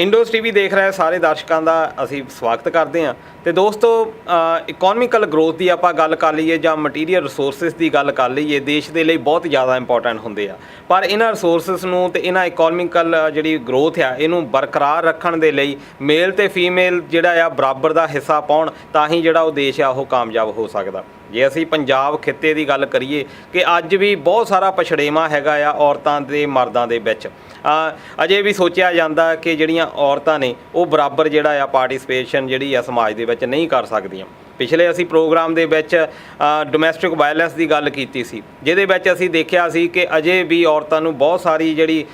ਇੰਡੋਜ਼ TV ਦੇਖ ਰਹੇ ਸਾਰੇ ਦਰਸ਼ਕਾਂ ਦਾ ਅਸੀਂ ਸਵਾਗਤ ਕਰਦੇ ਹਾਂ। ਤੇ ਦੋਸਤੋ, ਇਕਨੋਮਿਕਲ ਗਰੋਥ ਦੀ ਆਪਾਂ ਗੱਲ ਕਰ ਲਈਏ ਜਾਂ ਮਟੀਰੀਅਲ ਰਿਸੋਰਸਿਸ ਦੀ ਗੱਲ ਕਰ ਲਈਏ, ਦੇਸ਼ ਦੇ ਲਈ ਬਹੁਤ ਜ਼ਿਆਦਾ ਇੰਪੋਰਟੈਂਟ ਹੁੰਦੇ ਆ। ਪਰ ਇਹਨਾਂ ਰਿਸੋਰਸਿਸ ਨੂੰ ਤੇ ਇਹਨਾਂ ਇਕਨੋਮਿਕਲ ਜਿਹੜੀ ਗਰੋਥ ਆ ਇਹਨੂੰ ਬਰਕਰਾਰ ਰੱਖਣ ਦੇ ਲਈ ਮੇਲ ਤੇ ਫੀਮੇਲ ਜਿਹੜਾ ਆ ਬਰਾਬਰ ਦਾ ਹਿੱਸਾ ਪਾਉਣ, ਤਾਂ ਹੀ ਜਿਹੜਾ ਉਹ ਦੇਸ਼ ਆ ਉਹ ਕਾਮਯਾਬ ਹੋ ਸਕਦਾ। ਜੇ ਅਸੀਂ ਪੰਜਾਬ ਖਿੱਤੇ ਦੀ ਗੱਲ ਕਰੀਏ ਕਿ ਅੱਜ ਵੀ ਬਹੁਤ ਸਾਰਾ ਪਛੜੇਵਾਂ ਹੈਗਾ ਆ ਔਰਤਾਂ ਤੇ ਮਰਦਾਂ ਦੇ ਵਿੱਚ। ਅਜੇ ਵੀ ਸੋਚਿਆ ਜਾਂਦਾ ਕਿ ਜਿਹੜੀਆਂ ਔਰਤਾਂ ਨੇ ਉਹ ਬਰਾਬਰ ਜਿਹੜਾ ਆ ਪਾਰਟੀਸਪੇਸ਼ਨ ਜਿਹੜੀ ਆ ਸਮਾਜ ਦੇ ਵਿੱਚ ਨਹੀਂ ਕਰ ਸਕਦੀਆਂ। ਪਿਛਲੇ ਅਸੀਂ ਪ੍ਰੋਗਰਾਮ ਦੇ ਵਿੱਚ ਡੋਮੈਸਟਿਕ ਵਾਇਲੈਂਸ ਦੀ ਗੱਲ ਕੀਤੀ ਸੀ, ਜਿਹਦੇ ਵਿੱਚ ਅਸੀਂ ਦੇਖਿਆ ਸੀ ਕਿ ਅਜੇ ਵੀ ਔਰਤਾਂ ਨੂੰ ਬਹੁਤ ਸਾਰੀ ਜਿਹੜੀ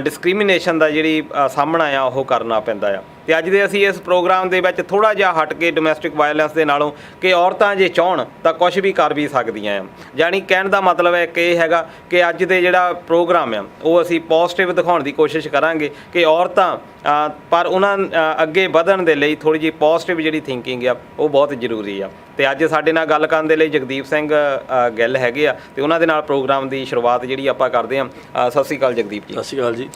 ਡਿਸਕ੍ਰਿਮੀਨੇਸ਼ਨ ਦਾ ਜਿਹੜੀ ਸਾਹਮਣਾ ਆ ਉਹ ਕਰਨਾ ਪੈਂਦਾ ਆ। ਤੇ ਅੱਜ ਦੇ ਅਸੀਂ ਇਸ ਪ੍ਰੋਗਰਾਮ ਦੇ ਵਿੱਚ ਥੋੜ੍ਹਾ ਜਿਹਾ ਹਟ ਕੇ ਡੋਮੈਸਟਿਕ ਵਾਇਲੈਂਸ ਦੇ ਨਾਲੋਂ ਕਿ ਔਰਤਾਂ ਜੇ ਚਾਹੁਣ ਤਾਂ ਕੁਛ ਵੀ ਕਰ ਵੀ ਸਕਦੀਆਂ ਆ। ਯਾਨੀ ਕਹਿਣ ਦਾ ਮਤਲਬ ਹੈ ਕਿ ਇਹ ਹੈਗਾ ਕਿ ਅੱਜ ਦੇ ਜਿਹੜਾ ਪ੍ਰੋਗਰਾਮ ਆ ਉਹ ਅਸੀਂ ਪੋਜ਼ਿਟਿਵ ਦਿਖਾਉਣ ਦੀ ਕੋਸ਼ਿਸ਼ ਕਰਾਂਗੇ ਕਿ ਔਰਤਾਂ ਪਰ ਉਹਨਾਂ ਅੱਗੇ ਵਧਣ ਦੇ ਲਈ ਥੋੜ੍ਹੀ ਜਿਹੀ ਪੋਜ਼ਿਟਿਵ ਜਿਹੜੀ ਥਿੰਕਿੰਗ ਆ ਉਹ ਬਹੁਤ ਜ਼ਰੂਰੀ ਆ। ਤੇ ਅੱਜ ਸਾਡੇ ਨਾਲ ਗੱਲ ਕਰਨ ਦੇ ਲਈ ਜਗਦੀਪ ਸਿੰਘ ਗਿੱਲ ਹੈਗੇ ਆ, ਤੇ ਉਹਨਾਂ ਦੇ ਨਾਲ ਪ੍ਰੋਗਰਾਮ ਦੀ ਸ਼ੁਰੂਆਤ ਜਿਹੜੀ ਆਪਾਂ ਕਰਦੇ ਹਾਂ। ਸਤਿ ਸ਼੍ਰੀ ਅਕਾਲ ਜਗਦੀਪ ਜੀ। ਸਤਿ ਸ਼੍ਰੀ ਅਕਾਲ ਜੀ।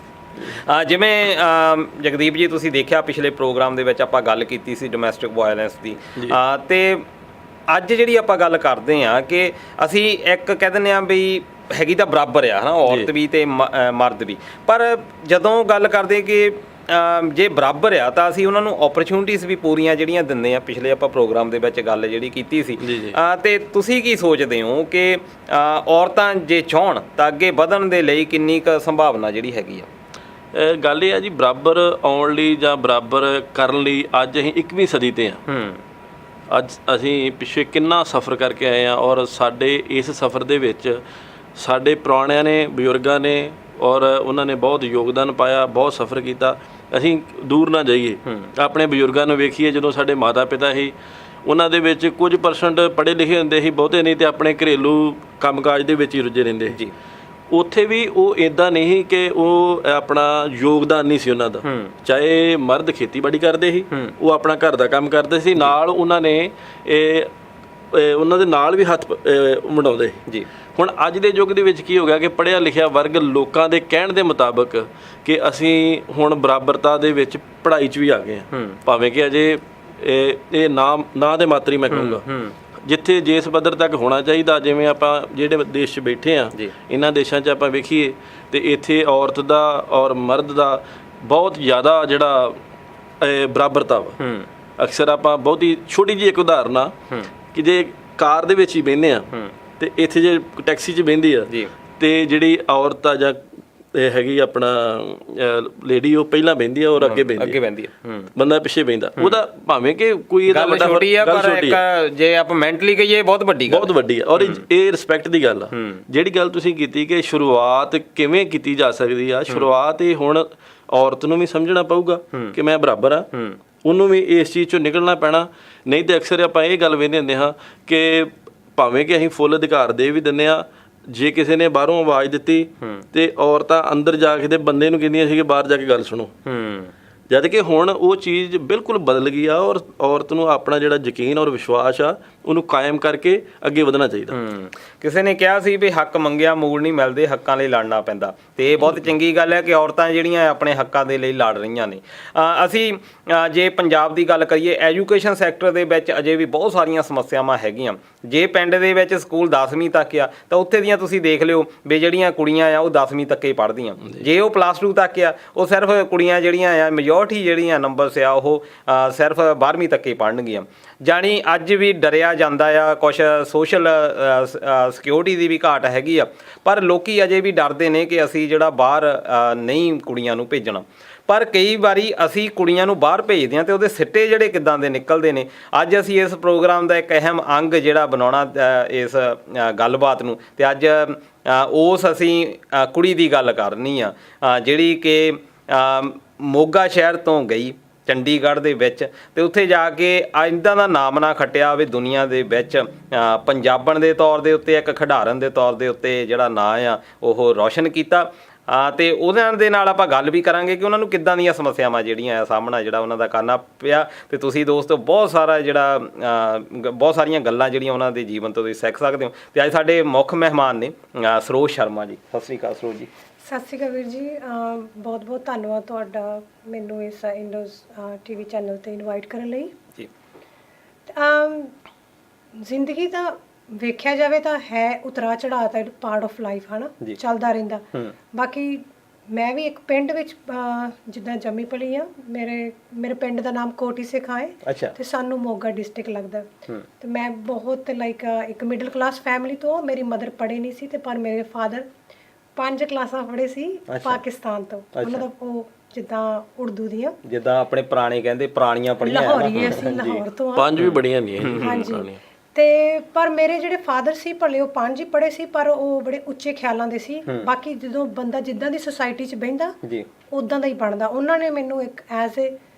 ਜਿਵੇਂ ਜਗਦੀਪ ਜੀ ਤੁਸੀਂ ਦੇਖਿਆ ਪਿਛਲੇ ਪ੍ਰੋਗਰਾਮ ਦੇ ਵਿੱਚ ਆਪਾਂ ਗੱਲ ਕੀਤੀ ਸੀ ਡੋਮੈਸਟਿਕ ਵਾਇਲੈਂਸ ਦੀ, ਤੇ ਅੱਜ ਜਿਹੜੀ ਆਪਾਂ ਗੱਲ ਕਰਦੇ ਹਾਂ ਕਿ ਅਸੀਂ ਇੱਕ ਕਹਿ ਦਿੰਦੇ ਹਾਂ ਵੀ ਹੈਗੀ ਤਾਂ ਬਰਾਬਰ ਆ, ਹੈ ਨਾ, ਔਰਤ ਵੀ ਤੇ ਮਰਦ ਵੀ। ਪਰ ਜਦੋਂ ਗੱਲ ਕਰਦੇ ਕਿ ਜੇ ਬਰਾਬਰ ਆ ਤਾਂ ਅਸੀਂ ਉਹਨਾਂ ਨੂੰ ਓਪਰਚੁਨਿਟੀਜ਼ ਵੀ ਪੂਰੀਆਂ ਜਿਹੜੀਆਂ ਦਿੰਦੇ ਆ। ਪਿਛਲੇ ਆਪਾਂ ਪ੍ਰੋਗਰਾਮ ਦੇ ਵਿੱਚ ਗੱਲ ਜਿਹੜੀ ਕੀਤੀ ਸੀ, ਤੇ ਤੁਸੀਂ ਕੀ ਸੋਚਦੇ ਹੋ ਕਿ ਔਰਤਾਂ ਜੇ ਚਾਹੁਣ ਤਾਂ ਅੱਗੇ ਵਧਣ ਦੇ ਲਈ ਕਿੰਨੀ ਕੁ ਸੰਭਾਵਨਾ ਜਿਹੜੀ ਹੈਗੀ ਆ? ਗੱਲ ਇਹ ਆ ਜੀ, ਬਰਾਬਰ ਆਉਣ ਲਈ ਜਾਂ ਬਰਾਬਰ ਕਰਨ ਲਈ ਅੱਜ ਅਸੀਂ 21ਵੀਂ ਸਦੀ ਤੇ ਆ। ਅੱਜ ਅਸੀਂ ਪਿੱਛੇ ਕਿੰਨਾ ਸਫ਼ਰ ਕਰਕੇ ਆਏ ਆ, ਔਰ ਸਾਡੇ ਇਸ ਸਫ਼ਰ ਦੇ ਵਿੱਚ ਸਾਡੇ ਪੁਰਾਣਿਆਂ ਨੇ, ਬਜ਼ੁਰਗਾਂ ਨੇ, ਔਰ ਉਹਨਾਂ ਨੇ ਬਹੁਤ ਯੋਗਦਾਨ ਪਾਇਆ, ਬਹੁਤ ਸਫ਼ਰ ਕੀਤਾ। ਅਸੀਂ ਦੂਰ ਨਾ ਜਾਈਏ, ਆਪਣੇ ਬਜ਼ੁਰਗਾਂ ਨੂੰ ਵੇਖੀਏ। ਜਦੋਂ ਸਾਡੇ ਮਾਤਾ ਪਿਤਾ ਸੀ, ਉਹਨਾਂ ਦੇ ਵਿੱਚ ਕੁਝ ਪਰਸੈਂਟ ਪੜ੍ਹੇ ਲਿਖੇ ਹੁੰਦੇ ਸੀ, ਬਹੁਤੇ ਨਹੀਂ, ਤੇ ਆਪਣੇ ਘਰੇਲੂ ਕੰਮਕਾਜ ਦੇ ਵਿੱਚ ਹੀ ਰੁੱਝੇ ਰਹਿੰਦੇ ਸੀ। ਉੱਥੇ ਵੀ ਉਹ ਇੱਦਾਂ ਨਹੀਂ ਕਿ ਉਹ ਆਪਣਾ ਯੋਗਦਾਨ ਨਹੀਂ ਸੀ ਉਹਨਾਂ ਦਾ। ਚਾਹੇ ਮਰਦ ਖੇਤੀਬਾੜੀ ਕਰਦੇ ਸੀ, ਉਹ ਆਪਣਾ ਘਰ ਦਾ ਕੰਮ ਕਰਦੇ ਸੀ, ਨਾਲ ਉਹਨਾਂ ਨੇ ਉਹਨਾਂ ਦੇ ਨਾਲ ਵੀ ਹੱਥ ਵੰਡਾਉਂਦੇ ਜੀ। ਹੁਣ ਅੱਜ ਦੇ ਯੁੱਗ ਦੇ ਵਿੱਚ ਕੀ ਹੋ ਗਿਆ ਕਿ ਪੜ੍ਹਿਆ ਲਿਖਿਆ ਵਰਗ ਲੋਕਾਂ ਦੇ ਕਹਿਣ ਦੇ ਮੁਤਾਬਕ ਕਿ ਅਸੀਂ ਹੁਣ ਬਰਾਬਰਤਾ ਦੇ ਵਿੱਚ ਪੜ੍ਹਾਈ 'ਚ ਵੀ ਆ ਗਏ ਹਾਂ, ਭਾਵੇਂ ਕਿ ਅਜੇ ਇਹ ਨਾਂ ਦੇ ਮਾਤਰ ਹੀ ਮੈਂ ਕਹੂੰਗਾ। ਜਿੱਥੇ ਜਿਸ ਪੱਧਰ ਤੱਕ ਹੋਣਾ ਚਾਹੀਦਾ, ਜਿਵੇਂ ਆਪਾਂ ਜਿਹੜੇ ਦੇਸ਼ 'ਚ ਬੈਠੇ ਹਾਂ, ਇਹਨਾਂ ਦੇਸ਼ਾਂ 'ਚ ਆਪਾਂ ਵੇਖੀਏ ਤੇ ਇੱਥੇ ਔਰਤ ਦਾ ਔਰ ਮਰਦ ਦਾ ਬਹੁਤ ਜ਼ਿਆਦਾ ਜਿਹੜਾ ਬਰਾਬਰਤਾ ਵਾ। ਅਕਸਰ ਆਪਾਂ ਬਹੁਤੀ ਛੋਟੀ ਜਿਹੀ ਇੱਕ ਉਦਾਹਰਨ ਆ ਕਿ ਜੇ ਕਾਰ ਦੇ ਵਿੱਚ ਹੀ ਬਹਿੰਦੇ ਆ ਤੇ ਇੱਥੇ ਜੇ ਟੈਕਸੀ 'ਚ ਬਹਿੰਦੀ ਆ ਤੇ ਜਿਹੜੀ ਔਰਤ ਆ ਜਾਂ ਹੈਗੀ ਆਪਣਾ ਲੇਡੀ, ਉਹ ਪਹਿਲਾਂ ਬਹਿੰਦੀ ਆ ਔਰ ਅੱਗੇ ਬਹਿੰਦੀ ਆ, ਬੰਦਾ ਪਿੱਛੇ ਬਹਿੰਦਾ। ਉਹਦਾ ਭਾਵੇਂ ਕਿ ਕੋਈ ਇਹਦਾ ਵੱਡਾ ਛੋਟੀ ਆ, ਪਰ ਇੱਕ ਜੇ ਆਪਾਂ ਮੈਂਟਲੀ ਕਹੀਏ ਬਹੁਤ ਵੱਡੀ ਆ। ਔਰ ਇਹ ਰਿਸਪੈਕਟ ਦੀ ਗੱਲ ਆ। ਜਿਹੜੀ ਗੱਲ ਤੁਸੀਂ ਕੀਤੀ ਕਿ ਸ਼ੁਰੂਆਤ ਕਿਵੇਂ ਕੀਤੀ ਜਾ ਸਕਦੀ ਆ, ਸ਼ੁਰੂਆਤ ਇਹ ਹੁਣ ਔਰਤ ਨੂੰ ਵੀ ਸਮਝਣਾ ਪਊਗਾ ਕਿ ਮੈਂ ਬਰਾਬਰ ਆ, ਉਹਨੂੰ ਵੀ ਇਸ ਚੀਜ਼ 'ਚੋਂ ਨਿਕਲਣਾ ਪੈਣਾ। ਨਹੀਂ ਤੇ ਅਕਸਰ ਆਪਾਂ ਇਹ ਗੱਲ ਵੇਖਦੇ ਹੁੰਦੇ ਹਾਂ ਕਿ ਭਾਵੇਂ ਕਿ ਅਸੀਂ ਫੁੱਲ ਅਧਿਕਾਰ ਦੇ ਵੀ ਦਿੰਦੇ ਹਾਂ, ਜੇ ਕਿਸੇ ਨੇ ਬਾਹਰੋਂ ਆਵਾਜ਼ ਦਿੱਤੀ ਤੇ ਔਰਤਾਂ ਅੰਦਰ ਜਾ ਕੇ ਤੇ ਬੰਦੇ ਨੂੰ ਕਹਿੰਦੀਆਂ ਸੀ ਕਿ ਬਾਹਰ ਜਾ ਕੇ ਗੱਲ ਸੁਣੋ। ਜਦ ਕਿ ਹੁਣ ਉਹ ਚੀਜ਼ ਬਿਲਕੁਲ ਬਦਲ ਗਈ ਆ, ਔਰ ਔਰਤ ਨੂੰ ਆਪਣਾ ਜਿਹੜਾ ਯਕੀਨ ਔਰ ਵਿਸ਼ਵਾਸ ਆ ਉਹਨੂੰ ਕਾਇਮ ਕਰਕੇ ਅੱਗੇ ਵਧਣਾ ਚਾਹੀਦਾ। ਕਿਸੇ ਨੇ ਕਿਹਾ ਸੀ ਵੀ ਹੱਕ ਮੰਗਿਆ ਮੂਲ ਨਹੀਂ ਮਿਲਦੇ, ਹੱਕਾਂ ਲਈ ਲੜਨਾ ਪੈਂਦਾ। ਤੇ ਇਹ ਬਹੁਤ ਚੰਗੀ ਗੱਲ ਹੈ ਕਿ ਔਰਤਾਂ ਜਿਹੜੀਆਂ ਆਪਣੇ ਹੱਕਾਂ ਦੇ ਲਈ ਲੜ ਰਹੀਆਂ ਨੇ। ਅਸੀਂ ਜੇ ਪੰਜਾਬ ਦੀ ਗੱਲ ਕਰੀਏ, ਐਜੂਕੇਸ਼ਨ ਸੈਕਟਰ ਦੇ ਵਿੱਚ ਅਜੇ ਵੀ ਬਹੁਤ ਸਾਰੀਆਂ ਸਮੱਸਿਆਵਾਂ ਹੈਗੀਆਂ। ਜੇ ਪਿੰਡ ਦੇ ਵਿੱਚ ਸਕੂਲ 10ਵੀਂ ਤੱਕ ਆ ਤਾਂ ਉੱਥੇ ਦੀਆਂ ਤੁਸੀਂ ਦੇਖ ਲਿਓ ਵੀ ਜਿਹੜੀਆਂ ਕੁੜੀਆਂ ਆ ਉਹ 10ਵੀਂ ਤੱਕ ਹੀ ਪੜ੍ਹਦੀਆਂ। ਜੇ ਉਹ +2 ਤੱਕ ਆ, ਉਹ ਸਿਰਫ ਕੁੜੀਆਂ ਜਿਹੜੀਆਂ ਆ ਮੈਜੋਰਟੀ ਜਿਹੜੀਆਂ ਨੰਬਰਸ ਆ ਉਹ ਸਿਰਫ 12ਵੀਂ ਤੱਕ ਹੀ ਪੜ੍ਹਨਗੀਆਂ। ਜਾਣੀ ਅੱਜ ਵੀ ਡਰਿਆ ਜਾਂਦਾ ਆ, ਕੁਛ ਸੋਸ਼ਲ ਸਿਕਿਉਰਿਟੀ ਦੀ ਵੀ ਘਾਟ ਹੈਗੀ ਆ, ਪਰ ਲੋਕੀ ਅਜੇ ਵੀ ਡਰਦੇ ਨੇ ਕਿ ਅਸੀਂ ਜਿਹੜਾ ਬਾਹਰ ਨਹੀਂ ਕੁੜੀਆਂ ਨੂੰ ਭੇਜਣਾ। ਪਰ ਕਈ ਵਾਰੀ ਅਸੀਂ ਕੁੜੀਆਂ ਨੂੰ ਬਾਹਰ ਭੇਜਦੇ ਹਾਂ ਤੇ ਉਹਦੇ ਸਿੱਟੇ ਜਿਹੜੇ ਕਿੱਦਾਂ ਦੇ ਨਿਕਲਦੇ ਨੇ। ਅੱਜ ਅਸੀਂ ਇਸ ਪ੍ਰੋਗਰਾਮ ਦਾ ਇੱਕ ਅਹਿਮ ਅੰਗ ਜਿਹੜਾ ਬਣਾਉਣਾ ਇਸ ਗੱਲਬਾਤ ਨੂੰ, ਤੇ ਅੱਜ ਉਸ ਅਸੀਂ ਕੁੜੀ ਦੀ ਗੱਲ ਕਰਨੀ ਆ ਜਿਹੜੀ ਕਿ ਮੋਗਾ ਸ਼ਹਿਰ ਤੋਂ ਗਈ ਚੰਡੀਗੜ੍ਹ ਦੇ ਵਿੱਚ, ਤੇ ਉੱਥੇ ਜਾ ਕੇ ਇੱਦਾਂ ਦਾ ਨਾਮ ਨਾ ਖੱਟਿਆ ਹੋਵੇ ਦੁਨੀਆ ਦੇ ਵਿੱਚ। ਪੰਜਾਬਣ ਦੇ ਤੌਰ ਦੇ ਉੱਤੇ, ਇੱਕ ਖਿਡਾਰਨ ਦੇ ਤੌਰ ਦੇ ਉੱਤੇ ਜਿਹੜਾ ਨਾਂ ਆ ਉਹ ਰੌਸ਼ਨ ਕੀਤਾ। ਤੇ ਉਹਨਾਂ ਦੇ ਨਾਲ ਆਪਾਂ ਗੱਲ ਵੀ ਕਰਾਂਗੇ ਕਿ ਉਹਨਾਂ ਨੂੰ ਕਿੱਦਾਂ ਦੀਆਂ ਸਮੱਸਿਆਵਾਂ ਜਿਹੜੀਆਂ ਆ ਸਾਹਮਣਾ ਜਿਹੜਾ ਉਹਨਾਂ ਦਾ ਕਰਨਾ ਪਿਆ। ਤੇ ਤੁਸੀਂ ਦੋਸਤੋ ਬਹੁਤ ਸਾਰੀਆਂ ਗੱਲਾਂ ਜਿਹੜੀਆਂ ਉਹਨਾਂ ਦੇ ਜੀਵਨ ਤੋਂ ਤੁਸੀਂ ਸਿੱਖ ਸਕਦੇ ਹੋ। ਤੇ ਅੱਜ ਸਾਡੇ ਮੁੱਖ ਮਹਿਮਾਨ ਨੇ ਸਰੋਜ ਸ਼ਰਮਾ ਜੀ। ਸਤਿ ਸ਼੍ਰੀ ਅਕਾਲ ਸਰੋਜ ਜੀ। ਸਤਿ ਸ਼੍ਰੀ ਅਕਾਲ ਵੀਰ ਜੀ, ਬਹੁਤ ਬਹੁਤ ਧੰਨਵਾਦ ਤੁਹਾਡਾ ਮੈਨੂੰ ਇਸ ਇੰਡੋਜ਼ ਟੀਵੀ ਚੈਨਲ ਤੇ ਇਨਵਾਈਟ ਕਰਨ ਲਈ ਜੀ। ਜ਼ਿੰਦਗੀ ਦਾ ਵੇਖਿਆ ਜਾਵੇ ਤਾਂ ਹੈ ਉਤਰਾ ਚੜਾਅ ਤਾਂ ਪਾਰਟ ਆਫ ਲਾਈਫ ਹੈ ਨਾ, ਚੱਲਦਾ ਰਹਿੰਦਾ। ਬਾਕੀ ਮੈਂ ਵੀ ਇੱਕ ਪਿੰਡ ਵਿੱਚ ਜਿੱਦਾਂ ਜੰਮੀ ਪਲੀ ਆ, ਮੇਰੇ ਪਿੰਡ ਦਾ ਨਾਮ ਕੋਟੀ ਸਿੱਖਾਂ ਹੈ ਤੇ ਸਾਨੂੰ ਮੋਗਾ ਡਿਸਟ੍ਰਿਕਟ ਲੱਗਦਾ। ਤੇ ਮੈਂ ਬਹੁਤ ਲਾਈਕ ਇੱਕ ਮਿਡਲ ਕਲਾਸ ਫੈਮਿਲੀ ਤੋਂ, ਮੇਰੀ ਮਦਰ ਪੜ੍ਹੇ ਨਹੀਂ ਸੀ ਤੇ ਪਰ ਮੇਰੇ ਫਾਦਰ 5 ਕਲਾਸਾਂ ਪੜ੍ਹੇ ਸੀ ਪਾਕਿਸਤਾਨ ਤੋਂ। ਉਹਨਾਂ ਦਾ ਉਹ ਜਿੱਦਾਂ ਉਰਦੂ ਦੀਆਂ, ਜਿੱਦਾਂ ਆਪਣੇ ਪੁਰਾਣੇ ਕਹਿੰਦੇ ਪੁਰਾਣੀਆਂ ਪੜ੍ਹੀਆਂ ਲਾਹੌਰੀ, ਅਸੀਂ ਲਾਹੌਰ ਤੋਂ ਆ। 5 ਵੀ ਬੜੀਆਂ ਨਹੀਂ ਹਾਂਜੀ। ਤੇ ਪਰ ਮੇਰੇ ਜਿਹੜੇ ਫਾਦਰ ਸੀ ਭਲੇ ਉਹ 5 ਹੀ ਪੜ੍ਹੇ ਸੀ, ਪਰ ਉਹ ਬੜੇ ਉੱਚੇ ਖਿਆਲਾਂ ਦੇ ਸੀ। ਬਾਕੀ ਜਦੋਂ ਬੰਦਾ ਜਿੱਦਾਂ ਦੀ ਸੁਸਾਇਟੀ 'ਚ ਬਹਿੰਦਾ ਉਦਾਂ ਦਾ ਹੀ ਬਣਦਾ। ਉਹਨਾਂ ਨੇ ਮੈਨੂੰ ਇੱਕ ਐਜ਼ ਏ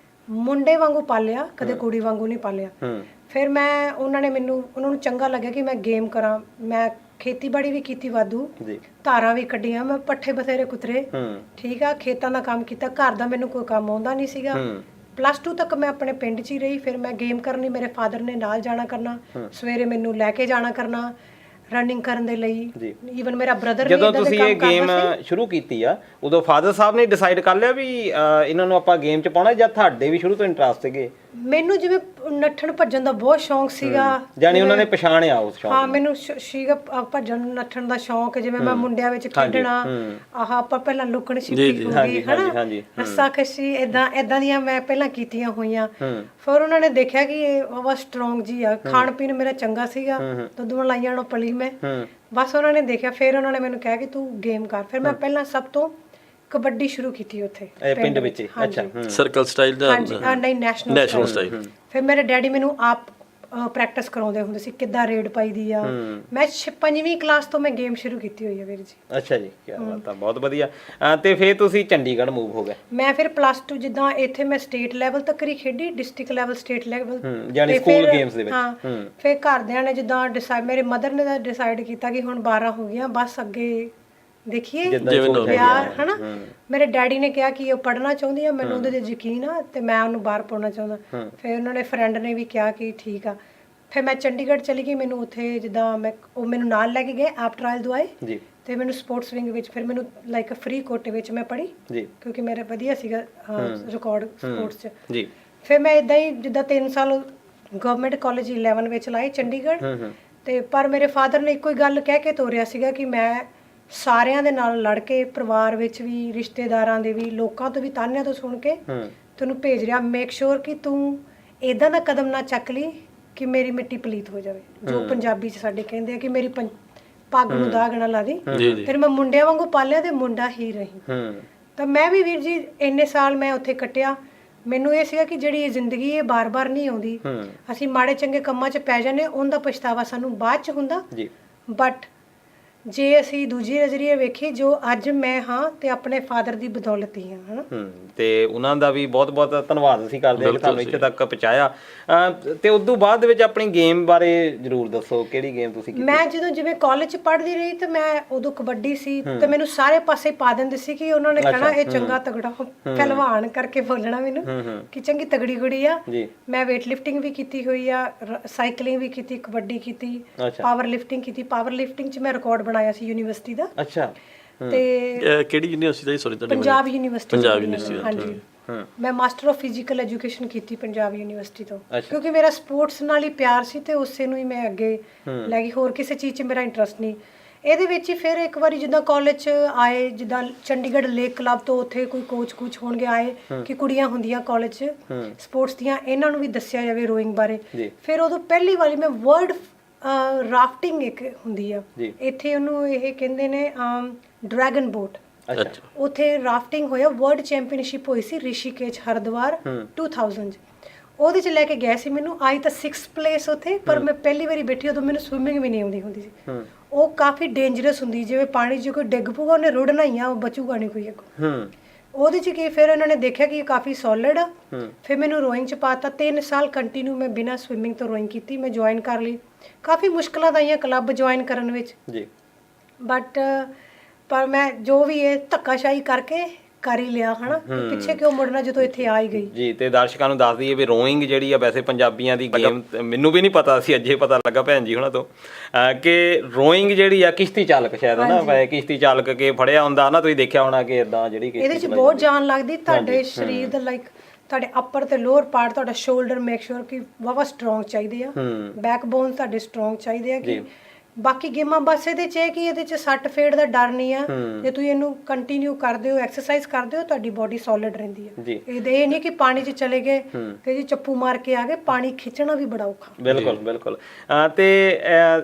ਮੁੰਡੇ ਵਾਂਗੂ ਪਾਲਿਆ, ਕਦੇ ਕੁੜੀ ਵਾਂਗੂ ਨਹੀਂ ਪਾਲਿਆ। ਫਿਰ ਉਹਨਾਂ ਨੂੰ ਚੰਗਾ ਲੱਗਿਆ ਕਿ ਮੈਂ ਗੇਮ ਕਰਾਂ। ਮੈਂ ਖੇਤੀਬਾੜੀ ਵੀ ਕੀਤੀ ਵਾਧੂ, ਧਾਰਾਂ ਵੀ ਕੱਢੀਆਂ, ਮੈਂ ਪੱਠੇ ਬਥੇਰੇ ਕੁਤਰੇ, ਠੀਕ ਆ, ਖੇਤਾਂ ਦਾ ਕੰਮ ਕੀਤਾ। ਘਰ ਦਾ ਮੈਨੂੰ ਕੋਈ ਕੰਮ ਆਉਂਦਾ ਨਹੀਂ ਸੀਗਾ। +2 ਤੱਕ ਮੈਂ ਆਪਣੇ ਪਿੰਡ 'ਚ ਹੀ ਰਹੀ। ਫਿਰ ਮੈਂ ਗੇਮ ਕਰਨੀ, ਮੇਰੇ ਫਾਦਰ ਨੇ ਨਾਲ ਜਾਣਾ ਕਰਨਾ, ਸਵੇਰੇ ਮੈਨੂੰ ਲੈ ਕੇ ਜਾਣਾ ਕਰਨਾ ਰਨਿੰਗ ਕਰਨ ਦੇ ਲਈ। ਈਵਨ ਮੇਰਾ ਬ੍ਰਦਰ ਜਦੋਂ ਤੁਸੀਂ ਇਹ ਗੇਮ ਸ਼ੁਰੂ ਕੀਤੀ ਆ, ਉਦੋਂ ਫਾਦਰ ਸਾਹਿਬ ਨੇ ਡਿਸਾਈਡ ਕਰ ਲਿਆ ਵੀ ਇਹਨਾਂ ਨੂੰ ਆਪਾਂ ਗੇਮ 'ਚ ਪਾਉਣਾ, ਜਾਂ ਤੁਹਾਡੇ ਵੀ ਸ਼ੁਰੂ ਤੋਂ ਇੰਟਰਸਟ ਸੀਗੇ? ਮੈਨੂੰ ਜਿਵੇਂ ਨੱਠਣ ਭੱਜਣ ਦਾ ਬਹੁਤ ਸ਼ੌਂਕ ਸੀਗਾ, ਜਾਨੀ ਉਹਨਾਂ ਨੇ ਪਛਾਣਿਆ ਉਸ ਸ਼ੌਂਕ? ਹਾਂ, ਮੈਨੂੰ ਸੀਗਾ ਭੱਜਣ ਨੱਠਣ ਦਾ ਸ਼ੌਂਕ। ਜਿਵੇਂ ਮੈਂ ਮੁੰਡਿਆਂ ਵਿੱਚ ਖੇਡਣਾ, ਆਪਾਂ ਪਹਿਲਾਂ ਲੁਕਣ ਛਿਪੀ ਹੋ ਗਈ ਹਨਾ, ਰੱਸਾ ਕਸ਼ੀ, ਏਦਾਂ ਦੀਆਂ ਮੈਂ ਪਹਿਲਾਂ ਕੀਤੀਆਂ ਹੋਈਆਂ। ਫਿਰ ਉਹਨਾਂ ਨੇ ਦੇਖਿਆ ਕਿ ਇਹ ਬਹੁਤ ਸਟਰੋਂਗ ਜੀ ਆ, ਖਾਣ ਪੀਣ ਮੇਰਾ ਚੰਗਾ ਸੀਗਾ, ਦੁੱਧ ਮਲਾਈਆਂ ਨਾਲ ਪਲੀ ਮੈਂ। ਬਸ ਉਹਨਾਂ ਨੇ ਦੇਖਿਆ, ਫਿਰ ਉਹਨਾਂ ਨੇ ਮੈਨੂੰ ਕਿਹਾ ਕਿ ਤੂੰ ਗੇਮ ਕਰ। ਫਿਰ ਮੈਂ ਪਹਿਲਾਂ ਸਭ ਤੋਂ ਕਬੱਡੀ ਸ਼ੁਰੂ ਕੀਤੀ ਉੱਥੇ ਪਿੰਡ ਵਿੱਚ। ਅੱਛਾ, ਸਰਕਲ ਸਟਾਈਲ ਦਾ? ਨਹੀਂ, ਨੈਸ਼ਨਲ ਸਟਾਈਲ। ਫਿਰ ਮੇਰੇ ਡੈਡੀ ਮੈਨੂੰ ਆਪ ਪ੍ਰੈਕਟਿਸ ਕਰਾਉਂਦੇ ਹੁੰਦੇ ਸੀ, ਕਿੱਦਾਂ ਰੇਡ ਪਾਈਦੀ ਆ। ਮੈਂ 5ਵੀਂ ਕਲਾਸ ਤੋਂ ਮੈਂ ਗੇਮ ਸ਼ੁਰੂ ਕੀਤੀ ਹੋਈ ਹੈ ਵੀਰ ਜੀ। ਅੱਛਾ ਜੀ, ਕੀ ਬਾਤ ਆ, ਬਹੁਤ ਵਧੀਆ। ਤੇ ਫਿਰ ਤੁਸੀਂ ਚੰਡੀਗੜ੍ਹ ਮੂਵ ਹੋ ਗਏ? ਮੈਂ ਫਿਰ +2 ਜਿੱਦਾਂ ਇੱਥੇ ਮੈਂ ਸਟੇਟ ਲੈਵਲ ਤੱਕ ਹੀ ਖੇਡੀ, ਡਿਸਟ੍ਰਿਕਟ ਲੈਵਲ, ਸਟੇਟ ਲੈਵਲ, ਯਾਨੀ ਸਕੂਲ ਗੇਮਸ ਦੇ ਵਿੱਚ। ਹਾਂ, ਫਿਰ ਘਰਦਿਆਂ ਨੇ ਜਿੱਦਾਂ ਮੇਰੇ ਮਦਰ ਨੇ ਤਾਂ ਡਿਸਾਈਡ ਕੀਤਾ ਕਿ ਹੁਣ 12 ਹੋ ਗਈਆਂ, ਬਸ ਅੱਗੇ ਦੇਖੀਏ ਪਿਆਰ ਹਨਾ। ਮੇਰੇ ਡੈਡੀ ਨੇ ਕਿਹਾ ਕਿ ਉਹ ਪੜ੍ਹਨਾ ਚਾਹੁੰਦੀ ਆ, ਮੈਨੂੰ ਉਹਦੇ 'ਤੇ ਯਕੀਨ ਆ ਤੇ ਮੈਂ ਉਹਨੂੰ ਬਾਹਰ ਪਾਉਣਾ ਚਾਹੁੰਦਾ। ਫਿਰ ਉਹਨਾਂ ਨੇ ਫਰੈਂਡ ਨੇ ਵੀ ਕਿਹਾ ਕਿ ਠੀਕ ਆ। ਫਿਰ ਮੈਂ ਚੰਡੀਗੜ੍ਹ ਚਲੀ ਗਈ। ਮੈਨੂੰ ਉੱਥੇ ਜਿੱਦਾਂ ਉਹ ਮੈਨੂੰ ਨਾਲ ਲੈ ਕੇ ਗਏ, ਆਪ ਟਰਾਇਲ ਦਵਾਏ ਤੇ ਮੈਨੂੰ ਸਪੋਰਟਸ ਵਿੰਗ ਵਿੱਚ, ਫਿਰ ਮੈਨੂੰ ਲਾਈਕ ਫ੍ਰੀ ਕੋਟੇ ਵਿੱਚ ਮੈਂ ਪੜ੍ਹੀ ਕਿਉਂਕਿ ਮੇਰਾ ਵਧੀਆ ਸੀਗਾ ਰਿਕਾਰਡ ਸਪੋਰਟਸ 'ਚ। ਫਿਰ ਮੈਂ ਇੱਦਾਂ ਹੀ ਜਿੱਦਾਂ 3 ਸਾਲ ਗਵਰਨਮੈਂਟ ਕਾਲਜ 11 ਵਿੱਚ ਲਾਏ ਚੰਡੀਗੜ੍ਹ। ਤੇ ਪਰ ਮੇਰੇ ਫਾਦਰ ਨੇ ਇੱਕੋ ਹੀ ਗੱਲ ਕਹਿ ਕੇ ਤੋਰਿਆ ਸੀਗਾ ਕਿ ਮੈਂ ਸਾਰਿਆਂ ਦੇ ਨਾਲ ਲੜ ਕੇ, ਪਰਿਵਾਰ ਵਿੱਚ ਵੀ, ਰਿਸ਼ਤੇਦਾਰਾਂ ਦੇ ਵੀ, ਲੋਕਾਂ ਤੋਂ ਵੀ, ਤਾਨਿਆਂ ਤੋਂ ਸੁਣ ਕੇ ਤੈਨੂੰ ਭੇਜ ਰਿਹਾ। ਮੇਕ ਸ਼ੋਰ ਕਿ ਤੂੰ ਇਦਾਂ ਦਾ ਕਦਮ ਨਾ ਚੱਕ ਲਈ ਕਿ ਮੇਰੀ ਮਿੱਟੀ ਪਲੀਤ ਹੋ ਜਾਵੇ, ਜੋ ਪੰਜਾਬੀ 'ਚ ਸਾਡੇ ਕਹਿੰਦੇ ਆ ਕਿ ਮੇਰੀ ਪੱਗ ਨੂੰ ਦਾਗ ਨਾ ਲਾ ਦੀ। ਫਿਰ ਮੈਂ ਮੁੰਡਿਆਂ ਵਾਂਗੂ ਪਾਲਿਆ ਤੇ ਮੁੰਡਾ ਹੀ ਰਹੀ। ਤਾਂ ਮੈਂ ਵੀ ਵੀਰ ਜੀ ਇੰਨੇ ਸਾਲ ਮੈਂ ਉੱਥੇ ਕੱਟਿਆ। ਮੈਨੂੰ ਇਹ ਸੀਗਾ ਕਿ ਜਿਹੜੀ ਇਹ ਜ਼ਿੰਦਗੀ ਇਹ ਬਾਰ-ਬਾਰ ਨਹੀਂ ਆਉਂਦੀ। ਅਸੀਂ ਮਾੜੇ ਚੰਗੇ ਕੰਮਾਂ 'ਚ ਪੈ ਜਾਂਦੇ, ਉਹਦਾ ਪਛਤਾਵਾ ਸਾਨੂੰ ਬਾਅਦ 'ਚ ਹੁੰਦਾ। ਬਟ ਜੇ ਅਸੀਂ ਦੂਜੀ ਨਜ਼ਰੀਏ ਵੇਖੀਏ, ਜੋ ਅੱਜ ਮੈਂ ਹਾਂ ਤੇ ਆਪਣੇ ਫਾਦਰ ਦੀ ਬਦੌਲਤ ਹੀ ਹਾਂ, ਹਨਾ। ਤੇ ਉਹਨਾਂ ਦਾ ਵੀ ਬਹੁਤ ਬਹੁਤ ਧੰਨਵਾਦ ਅਸੀਂ ਕਰਦੇ ਹਾਂ ਕਿ ਤੁਹਾਨੂੰ ਇੱਥੇ ਤੱਕ ਪਹੁੰਚਾਇਆ। ਤੇ ਉਸ ਤੋਂ ਬਾਅਦ ਦੇ ਵਿੱਚ ਆਪਣੀ ਗੇਮ ਬਾਰੇ ਜ਼ਰੂਰ ਦੱਸੋ, ਕਿਹੜੀ ਗੇਮ ਤੁਸੀਂ ਕੀਤੀ? ਮੈਂ ਜਦੋਂ ਜਿਵੇਂ ਕਾਲਜ 'ਚ ਪੜ੍ਹਦੀ ਰਹੀ ਤੇ ਮੈਂ ਉਦੋਂ ਕਬੱਡੀ ਸੀ ਤੇ ਮੈਨੂੰ ਸਾਰੇ ਪਾਸੇ ਪਾ ਦਿੰਦੇ ਸੀ ਕਿ ਉਹਨਾਂ ਨੇ ਕਹਿਣਾ ਇਹ ਚੰਗਾ ਤਗੜਾ ਪਹਿਲਵਾਨ ਕਰਕੇ ਬੋਲਣਾ ਮੈਨੂੰ ਕਿ ਚੰਗੀ ਤਗੜੀ ਕੁੜੀ ਆ। ਮੈਂ ਵੇਟ ਲਿਫਟਿੰਗ ਵੀ ਕੀਤੀ ਹੋਈ ਆ, ਸਾਈਕਲਿੰਗ ਵੀ ਕੀਤੀ, ਕਬੱਡੀ ਕੀਤੀ, ਪਾਵਰ ਲਿਫਟਿੰਗ ਕੀਤੀ। ਪਾਵਰ ਲਿਫਟਿੰਗ 'ਚ ਮੈਂ ਰਿਕਾਰਡ ਬਣਾਇਆ ਸੀ ਯੂਨੀਵਰਸਿਟੀ ਦਾ। ਅੱਛਾ, ਤੇ ਕਿਹੜੀ ਯੂਨੀਵਰਸਿਟੀ ਦਾ? Sorry, Punjab university. ਹਾਂਜੀ, ਮੈਂ ਮਾਸਟਰ ਆਫ ਫਿਜ਼ੀਕਲ ਐਜੂਕੇਸ਼ਨ ਕੀਤੀ ਪੰਜਾਬ ਯੂਨੀਵਰਸਿਟੀ ਤੋਂ, ਕਿਉਂਕਿ ਮੇਰਾ ਸਪੋਰਟਸ ਨਾਲ ਹੀ ਪਿਆਰ ਸੀ ਤੇ ਉਸੇ ਨੂੰ ਹੀ ਮੈਂ ਅੱਗੇ ਲੈ ਗਈ। ਹੋਰ ਕਿਸੇ ਚੀਜ਼ 'ਚ ਮੇਰਾ ਇੰਟਰਸਟ ਨਹੀਂ। ਇਹਦੇ ਵਿੱਚ ਹੀ ਫਿਰ ਇੱਕ ਵਾਰੀ ਜਿੱਦਾਂ ਕਾਲਜ 'ਚ ਆਏ, ਜਿੱਦਾਂ ਚੰਡੀਗੜ੍ਹ ਲੇਕ ਕਲੱਬ ਤੋਂ ਉੱਥੇ ਕੋਈ ਕੋਚ ਹੋਣਗੇ ਆਏ ਕਿ ਕੁੜੀਆਂ ਹੁੰਦੀਆਂ ਕਾਲਜ 'ਚ ਸਪੋਰਟਸ ਦੀਆਂ, ਇਹਨਾਂ ਨੂੰ ਵੀ ਦੱਸਿਆ ਜਾਵੇ ਰੋਇੰਗ ਬਾਰੇ। ਫਿਰ ਉਦੋਂ ਪਹਿਲੀ ਵਾਰੀ ਮੈਂ ਵਰਲਡ ਰਾਫਟਿੰਗ ਇੱਕ ਹੁੰਦੀ ਆ ਇੱਥੇ, ਉਹਨੂੰ ਇਹ ਕਹਿੰਦੇ ਨੇ ਡਰੈਗਨ ਬੋਟ, ਉੱਥੇ ਰਾਫਟਿੰਗ ਹੋਇਆ। ਵਰਲਡ ਚੈਂਪੀਅਨਸ਼ਿਪ ਹੋਈ ਸੀ ਰਿਸ਼ੀਕੇਸ਼ ਹਰਿਦੁਆਰ 2000 'ਚ। ਉਹਦੇ 'ਚ ਲੈ ਕੇ ਗਏ ਸੀ ਮੈਨੂੰ। ਆਈ ਤਾਂ 6th ਪਲੇਸ ਉੱਥੇ, ਪਰ ਮੈਂ ਪਹਿਲੀ ਵਾਰੀ ਬੈਠੀ ਉਦੋਂ ਮੈਨੂੰ ਸਵਿਮਿੰਗ ਵੀ ਨਹੀਂ ਆਉਂਦੀ ਹੁੰਦੀ ਸੀ। ਉਹ ਕਾਫੀ ਡੇਂਜਰਸ ਹੁੰਦੀ, ਜਿਵੇਂ ਪਾਣੀ 'ਚ ਕੋਈ ਡਿੱਗ ਪਊਗਾ ਉਹਨੇ ਰੁੜਨਾ ਹੀ ਆ, ਉਹ ਬਚੂਗਾ ਨਹੀਂ ਕੋਈ ਅੱਗੋਂ। ਉਹਦੇ 'ਚ ਕੀ ਫਿਰ ਇਹਨਾਂ ਨੇ ਦੇਖਿਆ ਕਿ ਇਹ ਕਾਫੀ ਸੋਲਿਡ ਆ। ਫਿਰ ਮੈਨੂੰ ਰੋਇੰਗ 'ਚ ਪਾਤਾ। 3 ਸਾਲ ਕੰਟੀਨਿਊ ਮੈਂ ਬਿਨਾਂ ਸਵਿਮਿੰਗ ਤੋਂ ਰੋਇੰਗ ਕੀਤੀ। ਮੈਂ ਜੁਆਇਨ ਕਰ ਲਈ। ਕਾਫੀ ਮੁਸ਼ਕਲਾਂ ਤਾਂ ਆਈਆਂ ਕਲੱਬ ਜੁਆਇਨ ਕਰਨ ਵਿੱਚ, ਬਟ ਪਰ ਮੈਂ ਜੋ ਵੀ ਇਹ ਧੱਕਾਸ਼ਾਹੀ ਕਰਕੇ ਕਰ ਹੀ ਲਿਆ ਹਨਾ, ਪਿੱਛੇ ਕਿਉਂ ਮੁੜਨਾ ਜਦੋਂ ਇੱਥੇ ਆ ਹੀ ਗਈ। ਜੀ, ਤੇ ਦਰਸ਼ਕਾਂ ਨੂੰ ਦੱਸ ਦਈਏ ਵੀ ਰੋਇੰਗ ਜਿਹੜੀ ਆ ਵੈਸੇ ਪੰਜਾਬੀਆਂ ਦੀ ਗੇਮ ਮੈਨੂੰ ਵੀ ਨਹੀਂ ਪਤਾ ਸੀ, ਅੱਜੇ ਪਤਾ ਲੱਗਾ ਭੈਣ ਜੀ ਹੁਣਾਂ ਤੋਂ ਕਿ ਰੋਇੰਗ ਜਿਹੜੀ ਆ ਕਿਸ਼ਤੀ ਚਾਲਕ ਸ਼ਾਇਦ ਨਾ, ਕਿਸ਼ਤੀ ਚਾਲਕ ਕੇ ਫੜਿਆ ਹੁੰਦਾ ਨਾ, ਤੁਸੀਂ ਦੇਖਿਆ ਹੋਣਾ ਕਿ ਇਦਾਂ ਜਿਹੜੀ ਇਹਦੇ 'ਚ ਬਹੁਤ ਜਾਨ ਲੱਗਦੀ ਤੁਹਾਡੇ ਸਰੀਰ ਦਾ, ਲਾਈਕ ਤੁਹਾਡੇ ਅੱਪਰ ਤੇ ਲੋਅਰ ਪਾਰਟ, ਤੁਹਾਡਾ ਸ਼ੋਲਡਰ ਮੇਕ ਸ਼ੋਰ ਕਿ ਵਾਵਾ ਸਟਰੋਂਗ ਚਾਹੀਦੇ ਆ, ਬੈਕਬੋਨ ਤੁਹਾਡੇ ਸਟਰੋਂਗ ਚਾਹੀਦੇ ਆ। ਕਿ ਬਾਕੀ ਗੇਮਾਂ ਬਸ ਇਹਦੇ 'ਚ ਹੈ ਕਿ ਇਹਦੇ 'ਚ ਸੱਟ ਫੇੜ ਦਾ ਡਰ ਨਹੀਂ ਆ, ਜੇ ਤੁਸੀਂ ਇਹਨੂੰ ਕੰਟੀਨਿਊ ਕਰਦੇ ਹੋ, ਐਕਸਰਸਾਈਜ਼ ਕਰਦੇ ਹੋ, ਤੁਹਾਡੀ ਬੋਡੀ ਸੋਲਿਡ ਰਹਿੰਦੀ ਹੈ। ਇਹ ਨਹੀਂ ਕਿ ਪਾਣੀ 'ਚ ਚਲੇ ਗਏ ਤੇ ਜੀ ਚੱਪੂ ਮਾਰ ਕੇ ਆ ਗਏ, ਪਾਣੀ ਖਿੱਚਣਾ ਵੀ ਬੜਾ ਔਖਾ। ਬਿਲਕੁਲ ਬਿਲਕੁਲ। ਤੇ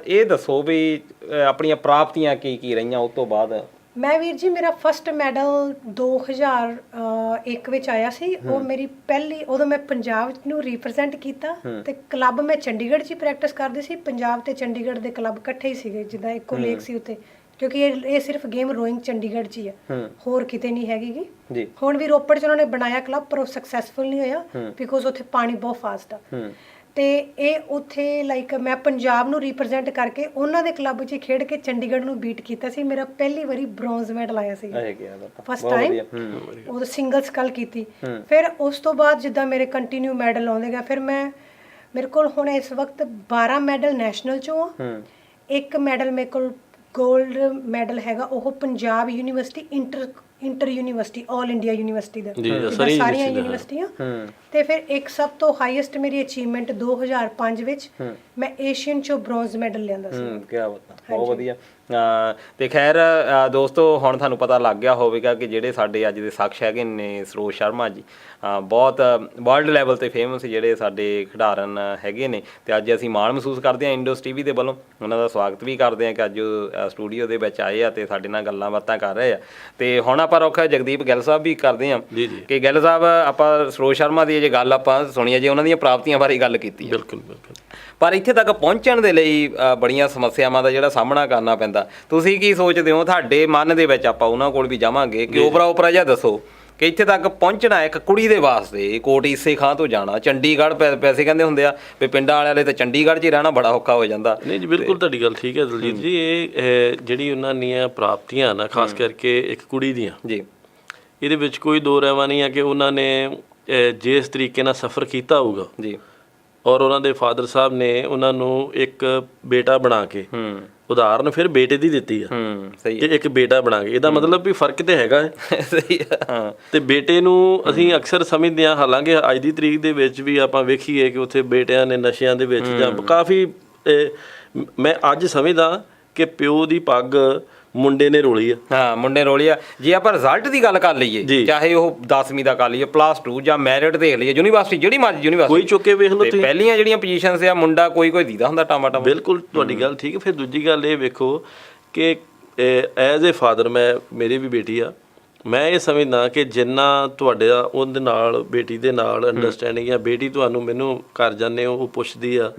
ਇਹ ਦੱਸੋ ਵੀ ਆਪਣੀਆਂ ਪ੍ਰਾਪਤੀਆਂ ਕੀ ਕੀ ਰਹੀਆਂ ਉਸ ਤੋਂ ਬਾਅਦ? ਮੈਂ ਵੀਰ ਜੀ, ਮੇਰਾ ਫਸਟ ਮੈਡਲ 2001 ਵਿੱਚ ਆਇਆ ਸੀ। ਉਹ ਮੇਰੀ ਪਹਿਲੀ, ਉਦੋਂ ਮੈਂ ਪੰਜਾਬ ਨੂੰ ਰਿਪਰੈਜ਼ੈਂਟ ਕੀਤਾ ਤੇ ਕਲੱਬ ਮੈਂ ਚੰਡੀਗੜ੍ਹ 'ਚ ਹੀ ਪ੍ਰੈਕਟਿਸ ਕਰਦੀ ਸੀ। ਪੰਜਾਬ ਤੇ ਚੰਡੀਗੜ੍ਹ ਦੇ ਕਲੱਬ ਇਕੱਠੇ ਹੀ ਸੀਗੇ, ਜਿੱਦਾਂ ਇੱਕੋ ਲੇਕ ਸੀ ਉੱਤੇ, ਕਿਉਂਕਿ ਇਹ ਸਿਰਫ ਗੇਮ ਰੋਇੰਗ ਚੰਡੀਗੜ੍ਹ 'ਚ ਹੀ ਆ, ਹੋਰ ਕਿਤੇ ਨਹੀਂ ਹੈਗੀ ਗੀ। ਹੁਣ ਵੀ ਰੋਪੜ 'ਚ ਉਹਨਾਂ ਨੇ ਬਣਾਇਆ ਕਲੱਬ, ਪਰ ਉਹ ਸਕਸੈਸਫੁਲ ਨਹੀਂ ਹੋਇਆ ਬਿਕੋਜ਼ ਉੱਥੇ ਪਾਣੀ ਬਹੁਤ ਫਾਸਟ ਆ। ਤੇ ਇਹ ਉੱਥੇ ਲਾਈਕ ਮੈਂ ਪੰਜਾਬ ਨੂੰ ਰਿਪਰੈਜ਼ੈਂਟ ਕਰਕੇ ਉਹਨਾਂ ਦੇ ਕਲੱਬ 'ਚ ਖੇਡ ਕੇ ਚੰਡੀਗੜ੍ਹ ਨੂੰ ਬੀਟ ਕੀਤਾ ਸੀ। ਮੇਰਾ ਪਹਿਲੀ ਵਾਰੀ ਬ੍ਰੌਂਜ਼ ਮੈਡਲ ਆਇਆ ਸੀ ਫਸਟ ਟਾਈਮ, ਉਹ ਸਿੰਗਲ ਸਕਲ ਕੀਤੀ। ਫਿਰ ਉਸ ਤੋਂ ਬਾਅਦ ਜਿੱਦਾਂ ਮੇਰੇ ਕੰਟੀਨਿਊ ਮੈਡਲ ਆਉਂਦੇ ਗਏ, ਫਿਰ ਮੇਰੇ ਕੋਲ ਹੁਣ ਇਸ ਵਕਤ 12 ਮੈਡਲ ਨੈਸ਼ਨਲ 'ਚੋਂ ਆ। ਇੱਕ ਮੈਡਲ ਮੇਰੇ ਕੋਲ ਗੋਲਡ ਮੈਡਲ ਹੈਗਾ, ਉਹ Punjab university inter university all India university ਦਾ, ਸਾਰੀਆਂ ਯੂਨੀਵਰਸਿਟੀਆਂ। ਤੇ ਫਿਰ ਇੱਕ ਸਭ ਤੋਂ ਹਾਈਐਸਟ ਮੇਰੀ ਅਚੀਵਮੈਂਟ 2005 ਵਿੱਚ ਮੈਂ ਏਸ਼ੀਅਨ 'ਚੋਂ ਬ੍ਰੌਂਜ਼ ਮੈਡਲ ਲਿਆਂਦਾ ਸੀ। ਕੀ ਬਾਤ, ਬਹੁਤ ਵਧੀਆ। ਤੇ ਖੈਰ ਦੋਸਤੋ, ਹੁਣ ਤੁਹਾਨੂੰ ਪਤਾ ਲੱਗ ਗਿਆ ਹੋਵੇਗਾ ਕਿ ਜਿਹੜੇ ਸਾਡੇ ਅੱਜ ਦੇ ਸ਼ਖਸ ਹੈਗੇ ਨੇ ਸਰੋਜ ਸ਼ਰਮਾ ਜੀ, ਬਹੁਤ ਵਰਲਡ ਲੈਵਲ 'ਤੇ ਫੇਮਸ ਜਿਹੜੇ ਸਾਡੇ ਖਿਡਾਰਨ ਹੈਗੇ ਨੇ। ਤੇ ਅੱਜ ਅਸੀਂ ਮਾਣ ਮਹਿਸੂਸ ਕਰਦੇ ਹਾਂ ਇੰਡੋਸ ਟੀਵੀ ਦੇ ਵੱਲੋਂ, ਉਹਨਾਂ ਦਾ ਸਵਾਗਤ ਵੀ ਕਰਦੇ ਹਾਂ ਕਿ ਅੱਜ ਸਟੂਡੀਓ ਦੇ ਵਿੱਚ ਆਏ ਆ ਤੇ ਸਾਡੇ ਨਾਲ ਗੱਲਾਂ ਬਾਤਾਂ ਕਰ ਰਹੇ ਆ। ਤੇ ਹੁਣ ਆਪਾਂ ਰੁੱਖ ਜਗਦੀਪ ਗਿੱਲ ਸਾਹਿਬ ਵੀ ਕਰਦੇ ਹਾਂ ਕਿ ਗਿੱਲ ਸਾਹਿਬ, ਆਪਾਂ ਸਰੋਜ ਸ਼ਰਮਾ ਦੀ ਜੇ ਗੱਲ ਆਪਾਂ ਸੁਣੀ ਹੈ, ਜੇ ਉਹਨਾਂ ਦੀਆਂ ਪ੍ਰਾਪਤੀਆਂ ਬਾਰੇ ਗੱਲ ਕੀਤੀ ਹੈ, ਬਿਲਕੁਲ ਬਿਲਕੁਲ, ਪਰ ਇੱਥੇ ਤੱਕ ਪਹੁੰਚਣ ਦੇ ਲਈ ਬੜੀਆਂ ਸਮੱਸਿਆਵਾਂ ਦਾ ਜਿਹੜਾ ਸਾਹਮਣਾ ਕਰਨਾ ਪੈਂਦਾ। ਤੁਸੀਂ ਕੀ ਸੋਚਦੇ ਹੋ? ਤੁਹਾਡੇ ਮਨ ਦੇ ਵਿੱਚ ਆਪਾਂ ਉਹਨਾਂ ਕੋਲ ਵੀ ਜਾਵਾਂਗੇ ਕਿ ਓਪਰਾ ਜਿਹਾ ਦੱਸੋ ਕਿ ਇੱਥੇ ਤੱਕ ਪਹੁੰਚਣਾ ਇੱਕ ਕੁੜੀ ਦੇ ਵਾਸਤੇ, ਕੋਟ ਈਸੇ ਖਾਂ ਤੋਂ ਜਾਣਾ ਚੰਡੀਗੜ੍ਹ, ਪੈਸੇ ਕਹਿੰਦੇ ਹੁੰਦੇ ਆ ਵੀ ਪਿੰਡਾਂ ਵਾਲਿਆਂ ਲਈ ਤਾਂ ਚੰਡੀਗੜ੍ਹ 'ਚ ਹੀ ਰਹਿਣਾ ਬੜਾ ਔਖਾ ਹੋ ਜਾਂਦਾ। ਨਹੀਂ ਜੀ, ਬਿਲਕੁਲ ਤੁਹਾਡੀ ਗੱਲ ਠੀਕ ਹੈ ਦਲਜੀਤ ਜੀ। ਇਹ ਜਿਹੜੀ ਉਹਨਾਂ ਦੀਆਂ ਪ੍ਰਾਪਤੀਆਂ ਨਾ, ਖਾਸ ਕਰਕੇ ਇੱਕ ਕੁੜੀ ਦੀਆਂ ਜੀ, ਇਹਦੇ ਵਿੱਚ ਕੋਈ ਦੋ ਰਹਿਵਾ ਨਹੀਂ ਹੈ ਕਿ ਉਹਨਾਂ ਨੇ ਜਿਸ ਤਰੀਕੇ ਨਾਲ ਸਫ਼ਰ ਕੀਤਾ ਹੋਊਗਾ ਜੀ, ਔਰ ਉਹਨਾਂ ਦੇ ਫਾਦਰ ਸਾਹਿਬ ਨੇ ਉਹਨਾਂ ਨੂੰ ਇੱਕ ਬੇਟਾ ਬਣਾ ਕੇ, ਉਦਾਹਰਨ ਫਿਰ ਬੇਟੇ ਦੀ ਦਿੱਤੀ ਆ ਕਿ ਇੱਕ ਬੇਟਾ ਬਣਾ ਕੇ, ਇਹਦਾ ਮਤਲਬ ਵੀ ਫਰਕ ਤੇ ਹੈਗਾ ਹੈ। ਸਹੀ ਹੈ। ਤੇ ਬੇਟੇ ਨੂੰ ਅਸੀਂ ਅਕਸਰ ਸਮਝਦੇ ਹਾਂ, ਹਾਲਾਂਕਿ ਅੱਜ ਦੀ ਤਰੀਕ ਦੇ ਵਿੱਚ ਵੀ ਆਪਾਂ ਵੇਖੀਏ ਕਿ ਉੱਥੇ ਬੇਟਿਆਂ ਨੇ ਨਸ਼ਿਆਂ ਦੇ ਵਿੱਚ ਜਾਂ ਕਾਫੀ, ਮੈਂ ਅੱਜ ਸਮਝਦਾ ਕਿ ਪਿਓ ਦੀ ਪੱਗ ਮੁੰਡੇ ਨੇ ਰੋਲੀ ਆ। ਹਾਂ, ਮੁੰਡੇ ਰੋਲੀ ਆ। ਜੇ ਆਪਾਂ ਰਿਜ਼ਲਟ ਦੀ ਗੱਲ ਕਰ ਲਈਏ, ਚਾਹੇ ਉਹ 10ਵੀਂ ਦਾ ਕਰ ਲਈਏ, +2 ਜਾਂ ਮੈਰਿਟ ਦੇਖ ਲਈਏ, ਯੂਨੀਵਰਸਿਟੀ ਜਿਹੜੀ ਮਰਜ਼ੀ ਯੂਨੀਵਰਸਿਟੀ ਕੋਈ ਚੁੱਕ ਕੇ ਵੇਖ ਲਓ ਤੁਸੀਂ, ਪਹਿਲੀਆਂ ਜਿਹੜੀਆਂ ਪੋਜੀਸ਼ਨਸ ਆ ਮੁੰਡਾ ਕੋਈ ਦੀਦਾ ਹੁੰਦਾ ਟਮਾਟਾ। ਬਿਲਕੁਲ ਤੁਹਾਡੀ ਗੱਲ ਠੀਕ ਹੈ। ਫਿਰ ਦੂਜੀ ਗੱਲ ਇਹ ਵੇਖੋ ਕਿ ਐਜ਼ ਏ ਫਾਦਰ, ਮੇਰੀ ਵੀ ਬੇਟੀ ਆ, ਮੈਂ ਇਹ ਸਮਝਦਾ ਕਿ ਜਿੰਨਾ ਤੁਹਾਡੇ ਉਹਦੇ ਨਾਲ, ਬੇਟੀ ਦੇ ਨਾਲ ਅੰਡਰਸਟੈਂਡਿੰਗ ਆ, ਬੇਟੀ ਤੁਹਾਨੂੰ ਮੈਨੂੰ ਘਰ ਜਾਂਦੇ ਹੋ ਉਹ ਪੁੱਛਦੀ ਆ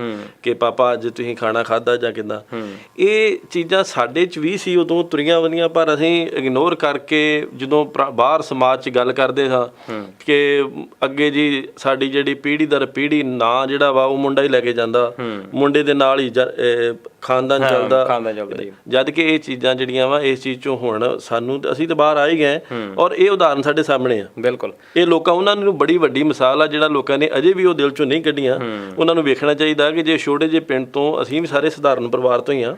ਕਿ ਪਾਪਾ ਅੱਜ ਤੁਸੀਂ ਖਾਣਾ ਖਾਧਾ ਜਾਂ ਕਿੱਦਾਂ, ਇਹ ਚੀਜ਼ਾਂ ਸਾਡੇ 'ਚ ਵੀ ਸੀ ਉਦੋਂ ਤੁਰੀਆਂ ਵਧੀਆਂ, ਪਰ ਅਸੀਂ ਇਗਨੋਰ ਕਰਕੇ ਜਦੋਂ ਬਾਹਰ ਸਮਾਜ 'ਚ ਗੱਲ ਕਰਦੇ ਹਾਂ ਕਿ ਅੱਗੇ ਜੀ ਸਾਡੀ ਜਿਹੜੀ ਪੀੜ੍ਹੀ ਦਰ ਪੀੜ੍ਹੀ ਨਾਂ ਜਿਹੜਾ ਵਾ ਉਹ ਮੁੰਡਾ ਹੀ ਲੈ ਕੇ ਜਾਂਦਾ, ਮੁੰਡੇ ਦੇ ਨਾਲ ਹੀ ਖਾਨਦਾਨ ਚੱਲਦਾ, ਜਦ ਕਿ ਇਹ ਚੀਜ਼ਾਂ ਜਿਹੜੀਆਂ ਵਾ ਇਸ ਚੀਜ਼ 'ਚੋਂ ਹੁਣ ਸਾਨੂੰ, ਅਸੀਂ ਤਾਂ ਬਾਹਰ ਆ ਹੀ ਗਏ ਔਰ ਇਹ ਉਦਾਹਰਨ ਸਾਡੇ ਸਾਹਮਣੇ ਆ। ਬਿਲਕੁਲ, ਇਹ ਲੋਕਾਂ, ਉਹਨਾਂ ਨੂੰ ਬੜੀ ਵੱਡੀ ਮਿਸਾਲ ਆ, ਜਿਹੜਾ ਲੋਕਾਂ ਨੇ ਅਜੇ ਵੀ ਉਹ ਦਿਲ 'ਚੋਂ ਨਹੀਂ ਕੱਢੀਆਂ। ਉਹਨਾਂ ਨੂੰ ਵੇਖਣਾ ਚਾਹੀਦਾ ਕਿ ਜੇ ਛੋਟੇ ਜਿਹੇ ਪਿੰਡ ਤੋਂ, ਅਸੀਂ ਵੀ ਸਾਰੇ ਸਧਾਰਨ ਪਰਿਵਾਰ ਤੋਂ ਹੀ ਆ,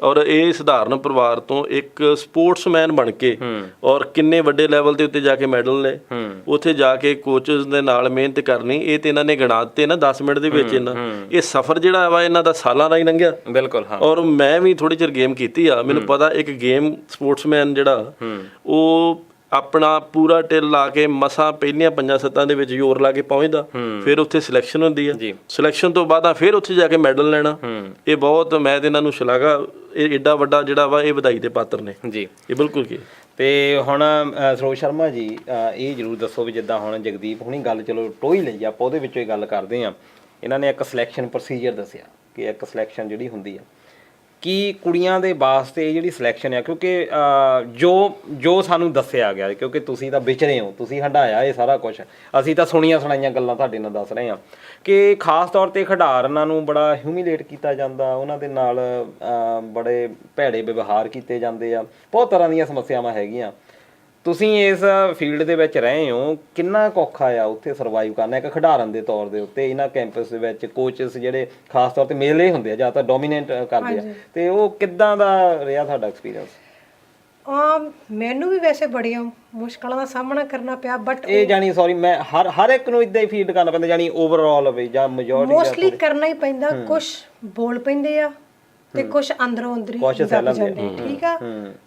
ਔਰ ਇਹ ਸਧਾਰਨ ਪਰਿਵਾਰ ਤੋਂ ਇੱਕ ਸਪੋਰਟਸਮੈਨ ਬਣ ਕੇ ਔਰ ਕਿੰਨੇ ਵੱਡੇ ਲੈਵਲ ਦੇ ਉੱਤੇ ਜਾ ਕੇ ਮੈਡਲ ਲਏ, ਉੱਥੇ ਜਾ ਕੇ ਕੋਚਸ ਦੇ ਨਾਲ ਮਿਹਨਤ ਕਰਨੀ, ਇਹ ਤੇ ਇਹਨਾਂ ਨੇ ਗਿਣਾ ਦਿੱਤੇ ਨਾ 10 ਮਿੰਟ ਦੇ ਵਿੱਚ। ਇਹ ਸਫ਼ਰ ਜਿਹੜਾ ਵਾ ਇਹਨਾਂ ਦਾ ਸਾਲਾਂ ਦਾ ਹੀ ਲੰਘਿਆ। ਬਿਲਕੁਲ। ਔਰ ਮੈਂ ਵੀ ਥੋੜੀ ਚਿਰ ਗੇਮ ਕੀਤੀ ਆ, ਮੈਨੂੰ ਪਤਾ ਇੱਕ ਗੇਮ ਸਪੋਰਟਸਮੈਨ ਜਿਹੜਾ ਉਹ ਆਪਣਾ ਪੂਰਾ ਟਿਲ ਲਾ ਕੇ ਮਸਾਂ ਪਹਿਲੀਆਂ 5-7 ਦੇ ਵਿੱਚ ਜ਼ੋਰ ਲਾ ਕੇ ਪਹੁੰਚਦਾ, ਫਿਰ ਉੱਥੇ ਸਿਲੈਕਸ਼ਨ ਹੁੰਦੀ ਆ, ਸਿਲੈਕਸ਼ਨ ਤੋਂ ਬਾਅਦ ਫਿਰ ਉੱਥੇ ਜਾ ਕੇ ਮੈਡਲ ਲੈਣਾ। ਇਹ ਬਹੁਤ, ਮੈਂ ਤੇ ਇਹਨਾਂ ਨੂੰ ਸ਼ਲਾਘਾ, ਇਹ ਏਡਾ ਵੱਡਾ ਜਿਹੜਾ ਵਾ ਇਹ ਵਧਾਈ ਦੇ ਪਾਤਰ ਨੇ ਜੀ, ਇਹ ਬਿਲਕੁਲ ਕੀ। ਤੇ ਹੁਣ ਸਰੋਜ ਸ਼ਰਮਾ ਜੀ, ਇਹ ਜ਼ਰੂਰ ਦੱਸੋ ਵੀ ਜਿੱਦਾਂ ਹੁਣ ਜਗਦੀਪ ਹੁਣੀ ਗੱਲ ਚਲੋ ਟੋਈ ਲਈ, ਆਪਾਂ ਉਹਦੇ ਵਿੱਚੋਂ ਹੀ ਗੱਲ ਕਰਦੇ ਹਾਂ। ਇਹਨਾਂ ਨੇ ਇੱਕ ਸਿਲੈਕਸ਼ਨ ਪ੍ਰੋਸੀਜਰ ਦੱਸਿਆ ਕਿ ਇੱਕ ਸਿਲੈਕਸ਼ਨ ਜਿਹੜੀ ਹੁੰਦੀ ਆ, ਕਿ ਕੁੜੀਆਂ ਦੇ ਵਾਸਤੇ ਜਿਹੜੀ ਸਿਲੈਕਸ਼ਨ ਆ, ਕਿਉਂਕਿ ਜੋ ਸਾਨੂੰ ਦੱਸਿਆ ਗਿਆ, ਕਿਉਂਕਿ ਤੁਸੀਂ ਤਾਂ ਵਿਚਰੇ ਹੋ, ਤੁਸੀਂ ਹੰਢਾਇਆ ਇਹ ਸਾਰਾ ਕੁਛ, ਅਸੀਂ ਤਾਂ ਸੁਣੀਆਂ ਸੁਣਾਈਆਂ ਗੱਲਾਂ ਤੁਹਾਡੇ ਨਾਲ ਦੱਸ ਰਹੇ ਹਾਂ ਕਿ ਖਾਸ ਤੌਰ 'ਤੇ ਖਿਡਾਰਨਾਂ ਨੂੰ ਬੜਾ ਹਿਊਮੀਲੇਟ ਕੀਤਾ ਜਾਂਦਾ, ਉਹਨਾਂ ਦੇ ਨਾਲ ਬੜੇ ਭੈੜੇ ਵਿਵਹਾਰ ਕੀਤੇ ਜਾਂਦੇ ਆ, ਬਹੁਤ ਤਰ੍ਹਾਂ ਦੀਆਂ ਸਮੱਸਿਆਵਾਂ ਹੈਗੀਆਂ। ਤੁਸੀਂ ਇਸ ਫੀਲਡ ਦੇ ਵਿੱਚ ਰਹੇ ਹੋ, ਕਿੰਨਾ ਕੁ ਔਖਾ ਆ ਉੱਥੇ ਸਰਵਾਈਵ ਕਰਨਾ ਇੱਕ ਖਿਡਾਰਨ ਦੇ ਤੌਰ ਦੇ ਉੱਤੇ? ਇਹਨਾਂ ਕੈਂਪਸ ਦੇ ਵਿੱਚ ਕੋਚਸ ਜਿਹੜੇ ਖਾਸ ਤੌਰ ਤੇ ਮੇਲੇ ਹੁੰਦੇ ਆ, ਜ਼ਿਆਦਾਤਰ ਡੋਮੀਨੇਟ ਕਰਦੇ ਆ, ਤੇ ਉਹ ਕਿੱਦਾਂ ਦਾ ਰਿਹਾ ਤੁਹਾਡਾ ਐਕਸਪੀਰੀਅੰਸ? ਮੈਨੂੰ ਵੀ ਵੈਸੇ ਬੜੀਆਂ ਮੁਸ਼ਕਲਾਂ ਦਾ ਸਾਹਮਣਾ ਕਰਨਾ ਪਿਆ, ਬਟ ਇਹ ਜਾਨੀ ਸੌਰੀ ਮੈਂ ਹਰ ਇੱਕ ਨੂੰ ਇਦਾਂ ਹੀ ਫੀਡ ਕਰਨਾ ਪੈਂਦਾ, ਜਾਨੀ ਓਵਰਆਲ ਵੀ ਜਾਂ ਮੈਜੋਰਟੀ ਮੋਸਟਲੀ ਕਰਨਾ ਹੀ ਪੈਂਦਾ। ਕੁਝ ਬੋਲ ਪੈਂਦੇ ਆ ਤੇ ਕੁਝ ਅੰਦਰੋਂ ਅੰਦਰੀ ਦਬ ਜਾਂਦੇ, ਠੀਕ ਆ।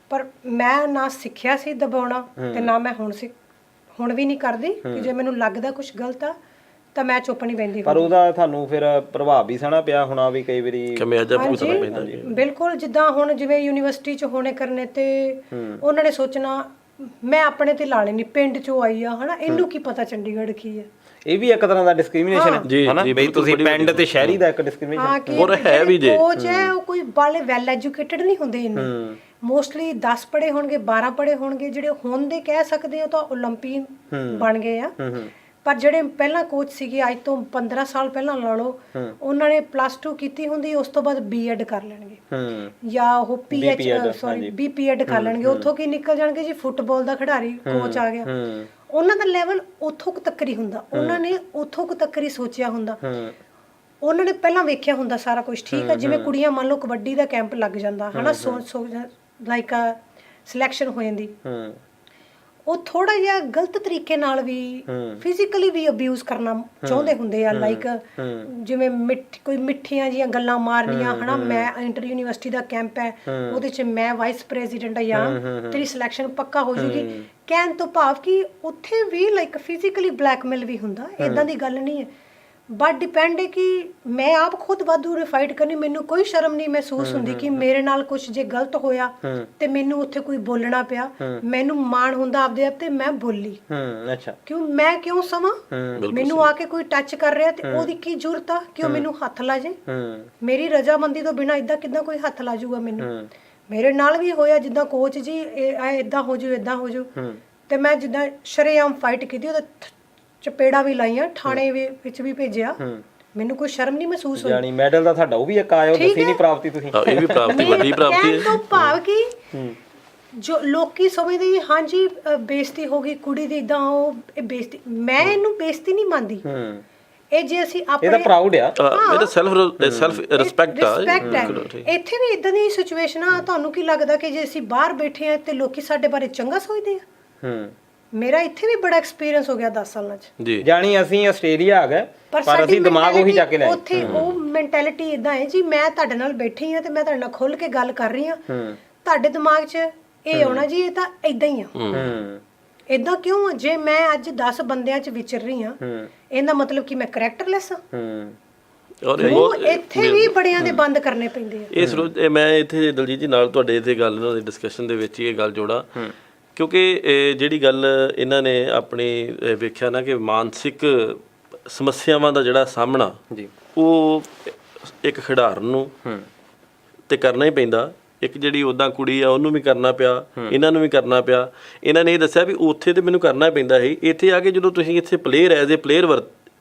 ਪਰ ਮੈਂ ਨਾ ਸਿੱਖਿਆ ਸੀ ਦਬਾਉਣਾ, ਤੇ ਨਾ ਮੈਂ ਹੁਣ ਵੀ ਨਹੀਂ ਕਰਦੀ ਕਿ ਜੇ ਮੈਨੂੰ ਲੱਗਦਾ ਕੁਝ ਗਲਤ ਆ ਤਾਂ ਮੈਂ ਚੁੱਪ ਨਹੀਂ ਬੈਠੀ। ਪਰ ਉਹਦਾ ਤੁਹਾਨੂੰ ਫਿਰ ਪ੍ਰਭਾਵ ਵੀ ਸਹਿਣਾ ਪਿਆ ਹੋਣਾ ਵੀ ਕਈ ਵਾਰੀ ਕਮਿਆਜਾ ਭੁਗਤਣਾ ਪੈਂਦਾ ਜੀ। ਬਿਲਕੁਲ, ਜਿੱਦਾਂ ਹੁਣ ਜਿਵੇਂ ਯੂਨੀਵਰਸਿਟੀ 'ਚ ਹੋਣੇ ਕਰਨੇ ਤੇ ਉਹਨਾਂ ਨੇ ਸੋਚਣਾ ਮੈਂ ਆਪਣੇ ਤੇ ਲਾ ਲੈਣੀ, ਪਿੰਡ 'ਚੋਂ ਆਈ ਆ ਹਨਾ, ਇਹਨੂੰ ਕੀ ਪਤਾ ਚੰਡੀਗੜ੍ਹ ਕੀ ਹੈ। ਇਹ ਵੀ ਇੱਕ ਤਰ੍ਹਾਂ ਦਾ ਡਿਸਕ੍ਰਿਮੀਨੇਸ਼ਨ ਹੈ ਹਨਾ, ਬਈ ਤੁਸੀਂ ਪਿੰਡ ਤੇ ਸ਼ਹਿਰੀ ਦਾ ਇੱਕ ਡਿਸਕ੍ਰਿਮੀਨੇਸ਼ਨ ਹੋਰ ਹੈ ਵੀ ਜੇ। ਕੋਚ ਹੈ ਉਹ ਕੋਈ ਬਾਲੇ ਵੈਲ ਐਜੂਕੇਟਡ ਨਹੀਂ ਹੁੰਦੇ ਇੰਨੇ, ਮੋਸਟਲੀ 10 ਪੜ੍ਹੇ ਹੋਣਗੇ, 12 ਪੜ੍ਹੇ ਹੋਣਗੇ, ਜਿਹੜੇ ਹੁਣ ਦੇ ਕਹਿ ਸਕਦੇ ਹੋ ਤਾਂ ਓਲੰਪੀਅਨ ਬਣ ਗਏ ਆ। ਪਰ ਜਿਹੜੇ ਪਹਿਲਾਂ ਕੋਚ ਸੀਗੇ ਅੱਜ ਤੋਂ 15 ਸਾਲ ਪਹਿਲਾਂ ਲਾ ਲਓ, ਉਹਨਾਂ ਨੇ +2 ਕੀਤੀ ਹੁੰਦੀ, ਉਸ ਤੋਂ ਬਾਅਦ ਬੀਐਡ ਕਰ ਲੈਣਗੇ ਜਾਂ ਉਹ ਬੀਪੀਐਡ ਕਰ ਲੈਣਗੇ। ਉੱਥੋਂ ਕੀ ਨਿਕਲ ਜਾਣਗੇ ਜੀ, ਫੁੱਟਬਾਲ ਦਾ ਖਿਡਾਰੀ ਕੋਚ ਆ ਗਿਆ। ਉਹਨਾਂ ਦਾ ਲੈਵਲ ਉੱਥੋਂ ਕੁ ਤੱਕ ਹੀ ਹੁੰਦਾ, ਉਹਨਾਂ ਨੇ ਉੱਥੋਂ ਕੁ ਤੱਕ ਹੀ ਸੋਚਿਆ ਹੁੰਦਾ, ਉਹਨਾਂ ਨੇ ਪਹਿਲਾਂ ਵੇਖਿਆ ਹੁੰਦਾ ਸਾਰਾ ਕੁਝ, ਠੀਕ ਆ। ਜਿਵੇਂ ਕੁੜੀਆਂ ਮੰਨ ਲਓ ਕਬੱਡੀ ਦਾ ਕੈਂਪ ਲੱਗ ਜਾਂਦਾ ਹਨਾ, ਲਾਈਕ ਸਿਲੈਕਸ਼ਨ ਹੋ ਜਾਂਦੀ, ਉਹ ਥੋੜਾ ਜਿਹਾ ਗਲਤ ਤਰੀਕੇ ਨਾਲ ਵੀ ਫਿਜ਼ੀਕਲੀ ਵੀ ਅਬਿਊਜ਼ ਕਰਨਾ ਚਾਹੁੰਦੇ ਹੁੰਦੇ ਆ। ਲਾਈਕ ਜਿਵੇਂ ਕੋਈ ਮਿੱਠੀਆਂ ਜੀਆਂ ਗੱਲਾਂ ਮਾਰਨੀਆਂ ਹਨਾ, ਮੈਂ ਇੰਟਰ ਯੂਨੀਵਰਸਿਟੀ ਦਾ ਕੈਂਪ ਹੈ, ਉਹਦੇ 'ਚ ਮੈਂ ਵਾਈਸ ਪ੍ਰੈਜ਼ੀਡੈਂਟ ਆ ਜਾਂ ਤੇਰੀ ਸਿਲੈਕਸ਼ਨ ਪੱਕਾ ਹੋ ਜੂਗੀ, ਕਹਿਣ ਤੋਂ ਭਾਵ ਕਿ ਉੱਥੇ ਵੀ ਲਾਈਕ ਫਿਜ਼ੀਕਲੀ ਬਲੈਕਮੇਲ ਵੀ ਹੁੰਦਾ। ਇਦਾਂ ਦੀ ਗੱਲ ਨਹੀਂ ਹੈ, ਬਟ ਡਿਪੈਂਡ ਹੈ ਕਿ ਮੈਂ ਆਪ ਖੁਦ ਵਾਧੂ ਰਿਫਾਈਟ ਕਰਨੀ, ਮੈਨੂੰ ਕੋਈ ਸ਼ਰਮ ਨਹੀਂ ਮਹਿਸੂਸ ਹੁੰਦੀ ਕਿ ਮੇਰੇ ਨਾਲ ਕੁਝ ਜੇ ਗਲਤ ਹੋਇਆ ਤੇ ਮੈਨੂੰ ਉੱਥੇ ਕੋਈ ਬੋਲਣਾ ਪਿਆ, ਮੈਨੂੰ ਮਾਣ ਹੁੰਦਾ ਆਪਦੇ ਆਪ ਤੇ ਮੈਂ ਬੋਲੀ। ਅੱਛਾ, ਕਿਉਂ ਸਮਾਂ ਮੈਨੂੰ ਆ ਕੇ ਕੋਈ ਟੱਚ ਕਰ ਰਿਹਾ ਤੇ ਉਹਦੀ ਕੀ ਜ਼ਰੂਰਤ ਆ ਕਿ ਉਹ ਮੈਨੂੰ ਹੱਥ ਲਾ ਜੇ? ਮੇਰੀ ਰਜ਼ਾਮੰਦੀ ਤੋਂ ਬਿਨਾਂ ਇਦਾਂ ਕਿੱਦਾਂ ਕੋਈ ਹੱਥ ਲਾ ਜੂਗਾ ਮੈਨੂੰ? ਮੇਰੇ ਨਾਲ ਵੀ ਹੋਇਆ, ਜਿੱਦਾਂ ਕੋਚ ਜੀ ਇਦਾਂ ਹੋ ਜੂ ਇਦਾਂ ਹੋ ਜੂ, ਤੇ ਮੈਂ ਜਿੱਦਾਂ ਸ਼ਰੇਆਮ ਫਾਈਟ ਕੀਤੀ, ਉਹਦਾ ਚਪੇੜਾ ਵੀ ਲਾਈਆਂ, ਥਾਣੇ ਵਿੱਚ ਵੀ ਭੇਜਿਆ, ਮੈਨੂੰ ਕੋਈ ਸ਼ਰਮ ਨਹੀਂ ਮਹਿਸੂਸ ਹੋਈ। ਯਾਨੀ ਮੈਡਲ ਦਾ ਤੁਹਾਡਾ ਉਹ ਵੀ ਇੱਕ ਆਇਆ, ਉਹ ਦੱਸੀ ਨਹੀਂ ਪ੍ਰਾਪਤੀ ਤੁਸੀਂ? ਇਹ ਵੀ ਪ੍ਰਾਪਤੀ ਵੱਡੀ ਪ੍ਰਾਪਤੀ ਹੈ। ਤੋਂ ਭਾਵ ਕਿ ਜੋ ਲੋਕੀ ਸਮਝਦੇ ਹਾਂਜੀ ਬੇਇੱਜ਼ਤੀ ਹੋ ਗਈ ਕੁੜੀ ਦੀ, ਇਦਾਂ ਉਹ ਬੇਇੱਜ਼ਤੀ, ਮੈਂ ਇਹਨੂੰ ਬੇਇੱਜ਼ਤੀ ਨਹੀਂ ਮੰਨਦੀ। ਇਹ ਜੇ ਅਸੀਂ ਆਪਣੇ ਇਹਦਾ ਪ੍ਰਾਊਡ ਆ, ਇਹਦਾ ਸੈਲਫ ਰਿਸਪੈਕਟ ਆ। ਇੱਥੇ ਵੀ ਇਦਾਂ ਦੀ ਸਿਚੁਏਸ਼ਨ ਆ। ਤੁਹਾਨੂੰ ਕੀ ਲੱਗਦਾ ਕਿ ਜੇ ਅਸੀਂ ਬਾਹਰ ਬੈਠੇ ਆ ਤੇ ਲੋਕੀ ਸਾਡੇ ਬਾਰੇ ਚੰਗਾ ਸੋਚਦੇ ਆ? ਮੇਰਾ ਇੱਥੇ ਵੀ ਬੜਾ ਐਕਸਪੀਰੀਅੰਸ ਹੋ ਗਿਆ 10 ਸਾਲਾਂ 'ਚ ਜੀ। ਜਾਣੀ ਅਸੀਂ ਆਸਟ੍ਰੇਲੀਆ ਆ ਗਏ ਪਰ ਅਸੀਂ ਦਿਮਾਗ ਉਹੀ ਚੱਕ ਕੇ ਲੈ, ਉੱਥੇ ਉਹ ਮੈਂਟੈਲਿਟੀ ਇਦਾਂ ਹੈ ਜੀ, ਮੈਂ ਤੁਹਾਡੇ ਨਾਲ ਬੈਠੀ ਆ ਤੇ ਮੈਂ ਤੁਹਾਡੇ ਨਾਲ ਖੁੱਲ ਕੇ ਗੱਲ ਕਰ ਰਹੀ ਆ, ਤੁਹਾਡੇ ਦਿਮਾਗ 'ਚ ਇਹ ਆਉਣਾ ਜੀ ਇਹ ਤਾਂ ਇਦਾਂ ਹੀ ਆ। ਇਦਾਂ ਕਿਉਂ? ਜੇ ਮੈਂ ਅੱਜ 10 ਬੰਦਿਆਂ 'ਚ ਵਿਚਰ ਰਹੀ ਆ, ਇਹਦਾ ਮਤਲਬ ਕਿ ਮੈਂ ਕਰੈਕਟਰਲੈਸ ਆ। ਉਹ ਇੱਥੇ ਵੀ ਬੜਿਆਂ ਦੇ ਬੰਦ ਕਰਨੇ ਪੈਂਦੇ ਆ। ਮੈਂ ਇੱਥੇ ਦਲਜੀਤ ਜੀ ਨਾਲ ਤੁਹਾਡੇ ਇੱਥੇ ਗੱਲ ਇਹਨਾਂ ਦੀ ਡਿਸਕਸ਼ਨ ਦੇ ਵਿੱਚ ਇਹ ਗੱਲ ਜੋੜਾ, ਕਿਉਂਕਿ ਜਿਹੜੀ ਗੱਲ ਇਹਨਾਂ ਨੇ ਆਪਣੀ ਵੇਖਿਆ ਨਾ ਕਿ ਮਾਨਸਿਕ ਸਮੱਸਿਆਵਾਂ ਦਾ ਜਿਹੜਾ ਸਾਹਮਣਾ ਉਹ ਇੱਕ ਖਿਡਾਰਨ ਨੂੰ ਤੇ ਕਰਨਾ ਹੀ ਪੈਂਦਾ, ਇੱਕ ਜਿਹੜੀ ਉੱਦਾਂ ਕੁੜੀ ਆ ਉਹਨੂੰ ਵੀ ਕਰਨਾ ਪਿਆ, ਇਹਨਾਂ ਨੂੰ ਵੀ ਕਰਨਾ ਪਿਆ। ਇਹਨਾਂ ਨੇ ਇਹ ਦੱਸਿਆ ਵੀ ਉੱਥੇ ਤੇ ਮੈਨੂੰ ਕਰਨਾ ਪੈਂਦਾ ਸੀ, ਇੱਥੇ ਆ ਕੇ ਜਦੋਂ ਤੁਸੀਂ ਇੱਥੇ ਪਲੇਅਰ ਐਜ਼ ਏ ਪਲੇਅਰ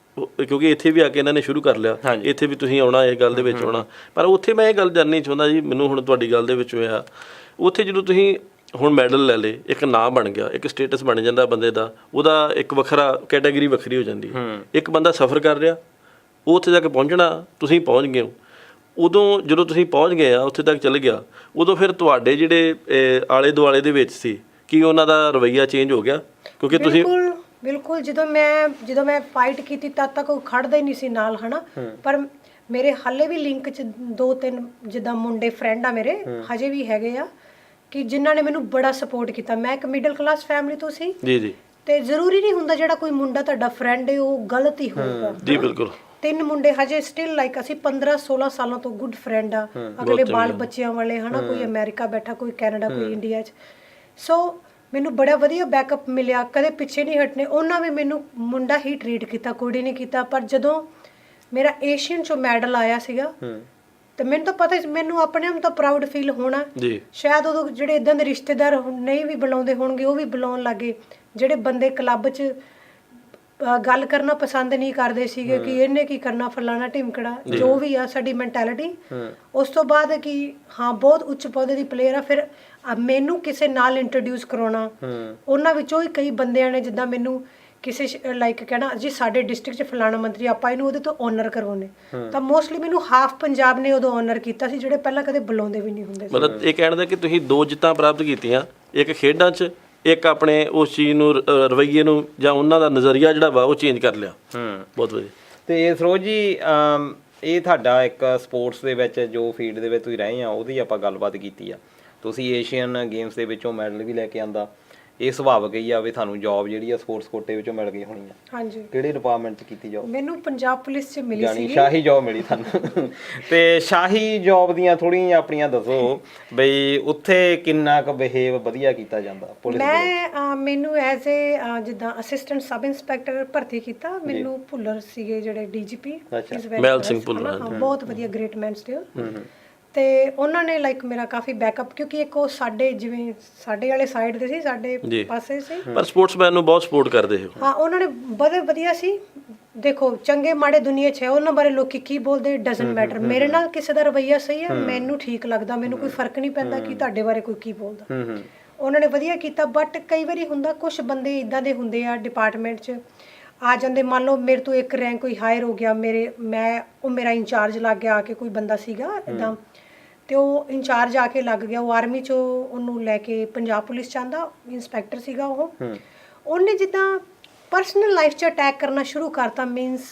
ਕਿਉਂਕਿ ਇੱਥੇ ਵੀ ਆ ਕੇ ਇਹਨਾਂ ਨੇ ਸ਼ੁਰੂ ਕਰ ਲਿਆ, ਇੱਥੇ ਵੀ ਤੁਸੀਂ ਆਉਣਾ, ਇਸ ਗੱਲ ਦੇ ਵਿੱਚ ਆਉਣਾ। ਪਰ ਉੱਥੇ ਮੈਂ ਇਹ ਗੱਲ ਜਾਣਨੀ ਚਾਹੁੰਦਾ ਜੀ, ਮੈਨੂੰ ਹੁਣ ਤੁਹਾਡੀ ਗੱਲ ਦੇ ਵਿੱਚ ਹੋਇਆ, ਉੱਥੇ ਜਦੋਂ ਤੁਸੀਂ ਹੁਣ ਮੈਡਲ ਲੈ ਲੇ, ਇੱਕ ਨਾਂ ਬਣ ਗਿਆ, ਇੱਕ ਸਟੇਟਸ ਬਣ ਜਾਂਦਾ ਬੰਦੇ ਦਾ, ਉਹਦਾ ਇੱਕ ਵੱਖਰਾ ਕੈਟਾਗਰੀ ਵੱਖਰੀ ਹੋ ਜਾਂਦੀ। ਇੱਕ ਬੰਦਾ ਸਫ਼ਰ ਕਰ ਰਿਹਾ, ਉਹ ਉੱਥੇ ਤੱਕ ਪਹੁੰਚਣਾ, ਤੁਸੀਂ ਪਹੁੰਚ ਗਏ ਹੋ। ਉਦੋਂ ਜਦੋਂ ਤੁਸੀਂ ਪਹੁੰਚ ਗਏ ਆ, ਉੱਥੇ ਤੱਕ ਚੱਲ ਗਿਆ, ਉਦੋਂ ਫਿਰ ਤੁਹਾਡੇ ਜਿਹੜੇ ਆਲੇ ਦੁਆਲੇ ਦੇ ਵਿੱਚ ਸੀ, ਕੀ ਉਹਨਾਂ ਦਾ ਰਵੱਈਆ ਚੇਂਜ ਹੋ ਗਿਆ? ਕਿਉਂਕਿ ਤੁਸੀਂ ਬਿਲਕੁਲ ਜਦੋਂ ਮੈਂ ਫਾਈਟ ਕੀਤੀ ਤਦ ਤੱਕ ਉਹ ਖੜਦਾ ਹੀ ਨਹੀਂ ਸੀ ਨਾਲ ਹਨਾ, ਪਰ ਮੇਰੇ ਹਾਲੇ ਵੀ ਲਿੰਕ 'ਚ 2-3 ਜਿੱਦਾਂ ਮੁੰਡੇ ਫਰੈਂਡ ਆ ਮੇਰੇ ਹਜੇ ਵੀ ਹੈਗੇ ਆ ਕਿ ਜਿਨ੍ਹਾਂ ਨੇ ਮੈਨੂੰ ਬੜਾ ਸਪੋਰਟ ਕੀਤਾ। ਮੈਂ ਇੱਕ ਮਿਡਲ ਕਲਾਸ ਫੈਮਿਲੀ ਤੋਂ ਸੀ ਜੀ, ਤੇ ਜ਼ਰੂਰੀ ਨਹੀਂ ਹੁੰਦਾ ਜਿਹੜਾ ਕੋਈ ਮੁੰਡਾ ਤੁਹਾਡਾ ਫਰੈਂਡ ਹੈ ਉਹ ਗਲਤ ਹੀ ਹੋਊਗਾ ਜੀ। ਬਿਲਕੁਲ 3 ਮੁੰਡੇ ਹਜੇ ਸਟਿਲ ਲਾਈਕ ਅਸੀਂ 15-16 ਸਾਲਾਂ ਤੋਂ ਗੁੱਡ ਫਰੈਂਡ ਆ, ਅਗਲੇ ਬਾਲ ਬੱਚਿਆਂ ਵਾਲੇ ਹਨਾ, ਕੋਈ ਅਮਰੀਕਾ ਬੈਠਾ, ਕੋਈ ਕੈਨੇਡਾ, ਕੋਈ ਇੰਡੀਆ 'ਚ। ਸੋ ਮੈਨੂੰ ਬੜਾ ਵਧੀਆ ਬੈਕਅਪ ਮਿਲਿਆ, ਕਦੇ ਪਿੱਛੇ ਨਹੀਂ ਹਟਨੇ। ਉਹਨਾਂ ਵੀ ਮੈਨੂੰ ਮੁੰਡਾ ਹੀ ਟਰੀਟ ਕੀਤਾ, ਕੁੜੀ ਨਹੀਂ ਕੀਤਾ। ਪਰ ਜਦੋਂ ਮੇਰਾ ਏਸ਼ੀਅਨ 'ਚੋਂ ਮੈਡਲ ਆਇਆ ਸੀਗਾ ਤੇ ਮੈਨੂੰ ਤਾਂ ਪਤਾ, ਮੈਨੂੰ ਆਪਣੇ ਆਪ ਤਾਂ ਪ੍ਰਾਊਡ ਫੀਲ ਹੋਣਾ ਜੀ। ਸ਼ਾਇਦ ਉਦੋਂ ਜਿਹੜੇ ਇਦਾਂ ਦੇ ਰਿਸ਼ਤੇਦਾਰ ਨਹੀਂ ਵੀ ਬੁਲਾਉਂਦੇ ਹੋਣਗੇ ਉਹ ਵੀ ਬੁਲਾਉਣ ਲੱਗੇ, ਜਿਹੜੇ ਬੰਦੇ ਕਲੱਬ 'ਚ ਗੱਲ ਕਰਨਾ ਪਸੰਦ ਨਹੀਂ ਕਰਦੇ ਸੀਗੇ ਕਿ ਇਹਨੇ ਕੀ ਕਰਨਾ, ਫਲਾਣਾ ਢਿਮਕੜਾ, ਜੋ ਵੀ ਆ ਸਾਡੀ ਮੈਂਟੈਲਿਟੀ। ਉਸ ਤੋਂ ਬਾਅਦ ਕਿ ਹਾਂ ਬਹੁਤ ਉੱਚ ਪੌਦੇ ਦੀ ਪਲੇਅਰ ਆ, ਫਿਰ ਮੈਨੂੰ ਕਿਸੇ ਨਾਲ ਇੰਟਰੋਡਿਊਸ ਕਰਾਉਣਾ। ਉਹਨਾਂ ਵਿੱਚੋਂ ਹੀ ਕਈ ਬੰਦਿਆਂ ਨੇ ਜਿੱਦਾਂ ਮੈਨੂੰ ਕਿਸੇ ਲਾਈਕ ਕਹਿਣਾ ਜੀ ਸਾਡੇ ਡਿਸਟ੍ਰਿਕਟ 'ਚ ਫਲਾਣਾ ਮੰਤਰੀ, ਆਪਾਂ ਇਹਨੂੰ ਉਹਦੇ ਤੋਂ ਓਨਰ ਕਰਵਾਉਣੇ, ਤਾਂ ਮੋਸਟਲੀ ਮੈਨੂੰ ਹਾਫ ਪੰਜਾਬ ਨੇ ਉਦੋਂ ਓਨਰ ਕੀਤਾ ਸੀ, ਜਿਹੜੇ ਪਹਿਲਾਂ ਕਦੇ ਬੁਲਾਉਂਦੇ ਵੀ ਨਹੀਂ ਹੁੰਦੇ ਸੀ। ਮਤਲਬ ਇਹ ਕਹਿਣ ਦਾ ਕਿ ਤੁਸੀਂ 2 ਜਿੱਤਾਂ ਪ੍ਰਾਪਤ ਕੀਤੀਆਂ, ਇੱਕ ਖੇਡਾਂ 'ਚ, ਇੱਕ ਆਪਣੇ ਉਸ ਚੀਜ਼ ਨੂੰ ਰਵੱਈਏ ਨੂੰ ਜਾਂ ਉਹਨਾਂ ਦਾ ਨਜ਼ਰੀਆ ਜਿਹੜਾ ਵਾ ਉਹ ਚੇਂਜ ਕਰ ਲਿਆ। ਬਹੁਤ ਵਧੀਆ। ਤੇ ਸਰੋਜ ਜੀ ਇਹ ਤੁਹਾਡਾ ਇੱਕ ਸਪੋਰਟਸ ਦੇ ਵਿੱਚ ਜੋ ਫੀਲਡ ਦੇ ਵਿੱਚ ਤੁਸੀਂ ਰਹੇ ਆ ਉਹਦੀ ਆਪਾਂ ਗੱਲਬਾਤ ਕੀਤੀ ਆ। ਤੁਸੀਂ ਏਸ਼ੀਅਨ ਗੇਮਸ ਦੇ ਵਿੱਚੋਂ ਮੈਡਲ ਵੀ ਲੈ ਕੇ ਆਂਦਾ, ਇਹ ਸੁਭਾਵਿਕ ਹੀ ਆ ਵੀ ਤੁਹਾਨੂੰ ਜੌਬ ਜਿਹੜੀ ਆ ਸਪੋਰਟਸ ਕੋਟੇ ਵਿੱਚੋਂ ਮਿਲ ਗਈ ਹੋਣੀ ਆ। ਹਾਂਜੀ। ਕਿਹੜੇ ਡਿਪਾਰਟਮੈਂਟ 'ਚ ਕੀਤੀ ਜੌਬ? ਮੈਨੂੰ ਪੰਜਾਬ ਪੁਲਿਸ 'ਚ ਮਿਲੀ ਸੀ, ਸ਼ਾਹੀ ਜੌਬ ਮਿਲੀ ਤੁਹਾਨੂੰ। ਤੇ ਸ਼ਾਹੀ ਜੌਬ ਦੀਆਂ ਥੋੜ੍ਹੀਆਂ ਆਪਣੀਆਂ ਦੱਸੋ ਬਈ ਉੱਥੇ ਕਿੰਨਾ ਕੁ ਬਿਹੇਵ ਵਧੀਆ ਕੀਤਾ ਜਾਂਦਾ ਪੁਲਿਸ ਦੇ? ਮੈਨੂੰ ਐਜ਼ ਏ ਜਿੱਦਾਂ ਅਸਿਸਟੈਂਟ ਸਬ ਇੰਸਪੈਕਟਰ ਭਰਤੀ ਕੀਤਾ। ਮੈਨੂੰ ਭੁੱਲਰ ਸੀਗੇ ਜਿਹੜੇ ਡੀਜੀਪੀ, ਮਹਿਲ ਸਿੰਘ ਭੁੱਲਰ, ਬਹੁਤ ਵਧੀਆ, ਗ੍ਰੇਟ ਮੈਨ ਸਟਿਲ। ਤੇ ਉਹਨਾਂ ਨੇ ਲਾਈਕ ਮੇਰਾ ਕਾਫੀ ਬੈਕਅਪ, ਕਿਉਂਕਿ ਇੱਕ ਉਹ ਸਾਡੇ ਜਿਵੇਂ ਸਾਡੇ ਵਾਲੇ ਸਾਈਡ ਦੇ ਸੀ, ਸਾਡੇ ਪਾਸੇ ਸੀ, ਪਰ ਸਪੋਰਟਸਮੈਨ ਨੂੰ ਬਹੁਤ ਸਪੋਰਟ ਕਰਦੇ ਹੋ। ਹਾਂ, ਉਹਨਾਂ ਨੇ ਬਹੁਤ ਵਧੀਆ ਸੀ। ਦੇਖੋ ਚੰਗੇ ਮਾੜੇ ਦੁਨੀਆ 'ਚ ਹੈ, ਉਹਨਾਂ ਬਾਰੇ ਲੋਕੀ ਕੀ ਬੋਲਦੇ ਡਜ਼ਨਟ ਮੈਟਰ। ਮੇਰੇ ਨਾਲ ਕਿਸੇ ਦਾ ਰਵੱਈਆ ਸਹੀ ਹੈ, ਮੈਨੂੰ ਠੀਕ ਲੱਗਦਾ, ਮੈਨੂੰ ਕੋਈ ਫਰਕ ਨਹੀਂ ਪੈਂਦਾ ਕਿ ਤੁਹਾਡੇ ਬਾਰੇ ਕੋਈ ਕੀ ਬੋਲਦਾ। ਉਹਨਾਂ ਨੇ ਵਧੀਆ ਕੀਤਾ। ਬਟ ਕਈ ਵਾਰੀ ਹੁੰਦਾ ਕੁਝ ਬੰਦੇ ਇੱਦਾਂ ਦੇ ਹੁੰਦੇ ਆ ਡਿਪਾਰਟਮੈਂਟ 'ਚ ਆ ਜਾਂਦੇ, ਮੰਨ ਲਓ ਮੇਰੇ ਤੋਂ ਇੱਕ ਰੈਂਕ ਕੋਈ ਹਾਇਰ ਹੋ ਗਿਆ, ਉਹ ਮੇਰਾ ਇੰਚਾਰਜ ਲੱਗ ਗਿਆ, ਆ ਕੇ ਕੋਈ ਬੰਦਾ ਸੀਗਾ ਇੱਦਾਂ, ਤੇ ਉਹ ਇੰਚਾਰਜ ਆ ਕੇ ਲੱਗ ਗਿਆ, ਉਹ ਆਰਮੀ 'ਚੋਂ ਉਹਨੂੰ ਲੈ ਕੇ ਪੰਜਾਬ ਪੁਲਿਸ 'ਚ ਆਂਦਾ, ਇੰਸਪੈਕਟਰ ਸੀਗਾ ਉਹ। ਉਹਨੇ ਜਿੱਦਾਂ ਪਰਸਨਲ ਲਾਈਫ 'ਚ ਅਟੈਕ ਕਰਨਾ ਸ਼ੁਰੂ ਕਰਤਾ। ਮੀਨਸ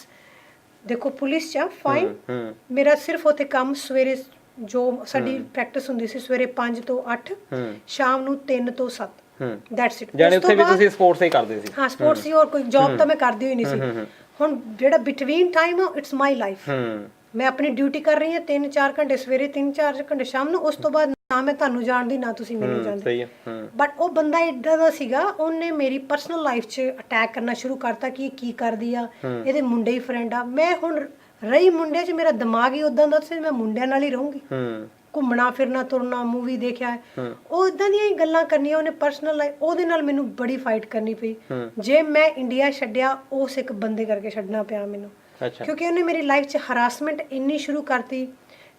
ਦੇਖੋ ਪੁਲਿਸ 'ਚ ਫਾਈਨ, ਮੇਰਾ ਸਿਰਫ ਉੱਥੇ ਕੰਮ ਸਵੇਰੇ ਜੋ ਸਾਡੀ ਪ੍ਰੈਕਟਿਸ ਹੁੰਦੀ ਸੀ ਸਵੇਰੇ 5 ਤੋਂ 8, ਸ਼ਾਮ ਨੂੰ 3 ਤੋਂ 7, ਦੈਟਸ ਇਟ। ਜਾਨੀ ਉੱਥੇ ਵੀ ਤੁਸੀਂ ਸਪੋਰਟਸ ਹੀ ਕਰਦੇ ਸੀ? ਹਾਂ, ਸਪੋਰਟਸ ਹੀ, ਹੋਰ ਕੋਈ ਜੌਬ ਤਾਂ ਮੈਂ ਕਰਦੀ ਹੋਈ ਨਹੀਂ ਸੀ। ਹੁਣ ਜਿਹੜਾ ਬਿਟਵੀਨ ਟਾਈਮ ਆ, ਇਟਸ ਮਾਈ ਲਾਈਫ। ਮੈਂ ਆਪਣੀ ਡਿਊਟੀ ਕਰ ਰਹੀ ਹਾਂ 3-4 ਘੰਟੇ ਸਵੇਰੇ, 3-4 ਘੰਟੇ ਸ਼ਾਮ ਨੂੰ। ਉਸ ਤੋਂ ਬਾਅਦ ਨਾ ਮੈਂ ਤੁਹਾਨੂੰ ਜਾਣਦੀ, ਨਾ ਤੁਸੀਂ ਮੈਨੂੰ ਜਾਣਦੇ। ਬਟ ਉਹ ਬੰਦਾ ਏਦਾਂ ਦਾ ਸੀਗਾ, ਉਹਨੇ ਮੇਰੀ ਪਰਸਨਲ ਲਾਈਫ 'ਚ ਅਟੈਕ ਕਰਨਾ ਸ਼ੁਰੂ ਕਰਤਾ ਕਿ ਇਹ ਕੀ ਕਰਦੀ ਆ, ਇਹਦੇ ਮੁੰਡੇ ਹੀ ਫਰੈਂਡ ਆ। ਮੈਂ ਹੁਣ ਰਹੀ ਮੁੰਡਿਆਂ 'ਚ, ਮੇਰਾ ਦਿਮਾਗ ਹੀ ਉਦਾਂ ਦਾ ਸੀ, ਮੈਂ ਮੁੰਡਿਆਂ ਨਾਲ ਹੀ ਰਹੂੰਗੀ। ਘੁੰਮਣਾ ਫਿਰਨਾ, ਤੁਰਨਾ, ਮੂਵੀ ਦੇਖਿਆ, ਉਹ ਇਦਾਂ ਦੀਆਂ ਹੀ ਗੱਲਾਂ ਕਰਨੀਆਂ ਉਹਨੇ ਪਰਸਨਲ ਲਾਈਫ। ਉਹਦੇ ਨਾਲ ਮੈਨੂੰ ਬੜੀ ਫਾਈਟ ਕਰਨੀ ਪਈ। ਜੇ ਮੈਂ ਇੰਡੀਆ ਛੱਡਿਆ, ਉਸ ਇੱਕ ਬੰਦੇ ਕਰਕੇ ਛੱਡਣਾ ਪਿਆ ਮੈਨੂੰ, ਕਿਉਂਕਿ ਉਹਨੇ ਮੇਰੀ ਲਾਈਫ 'ਚ ਹਰਾਸਮੈਂਟ ਇੰਨੀ ਸ਼ੁਰੂ ਕਰਤੀ,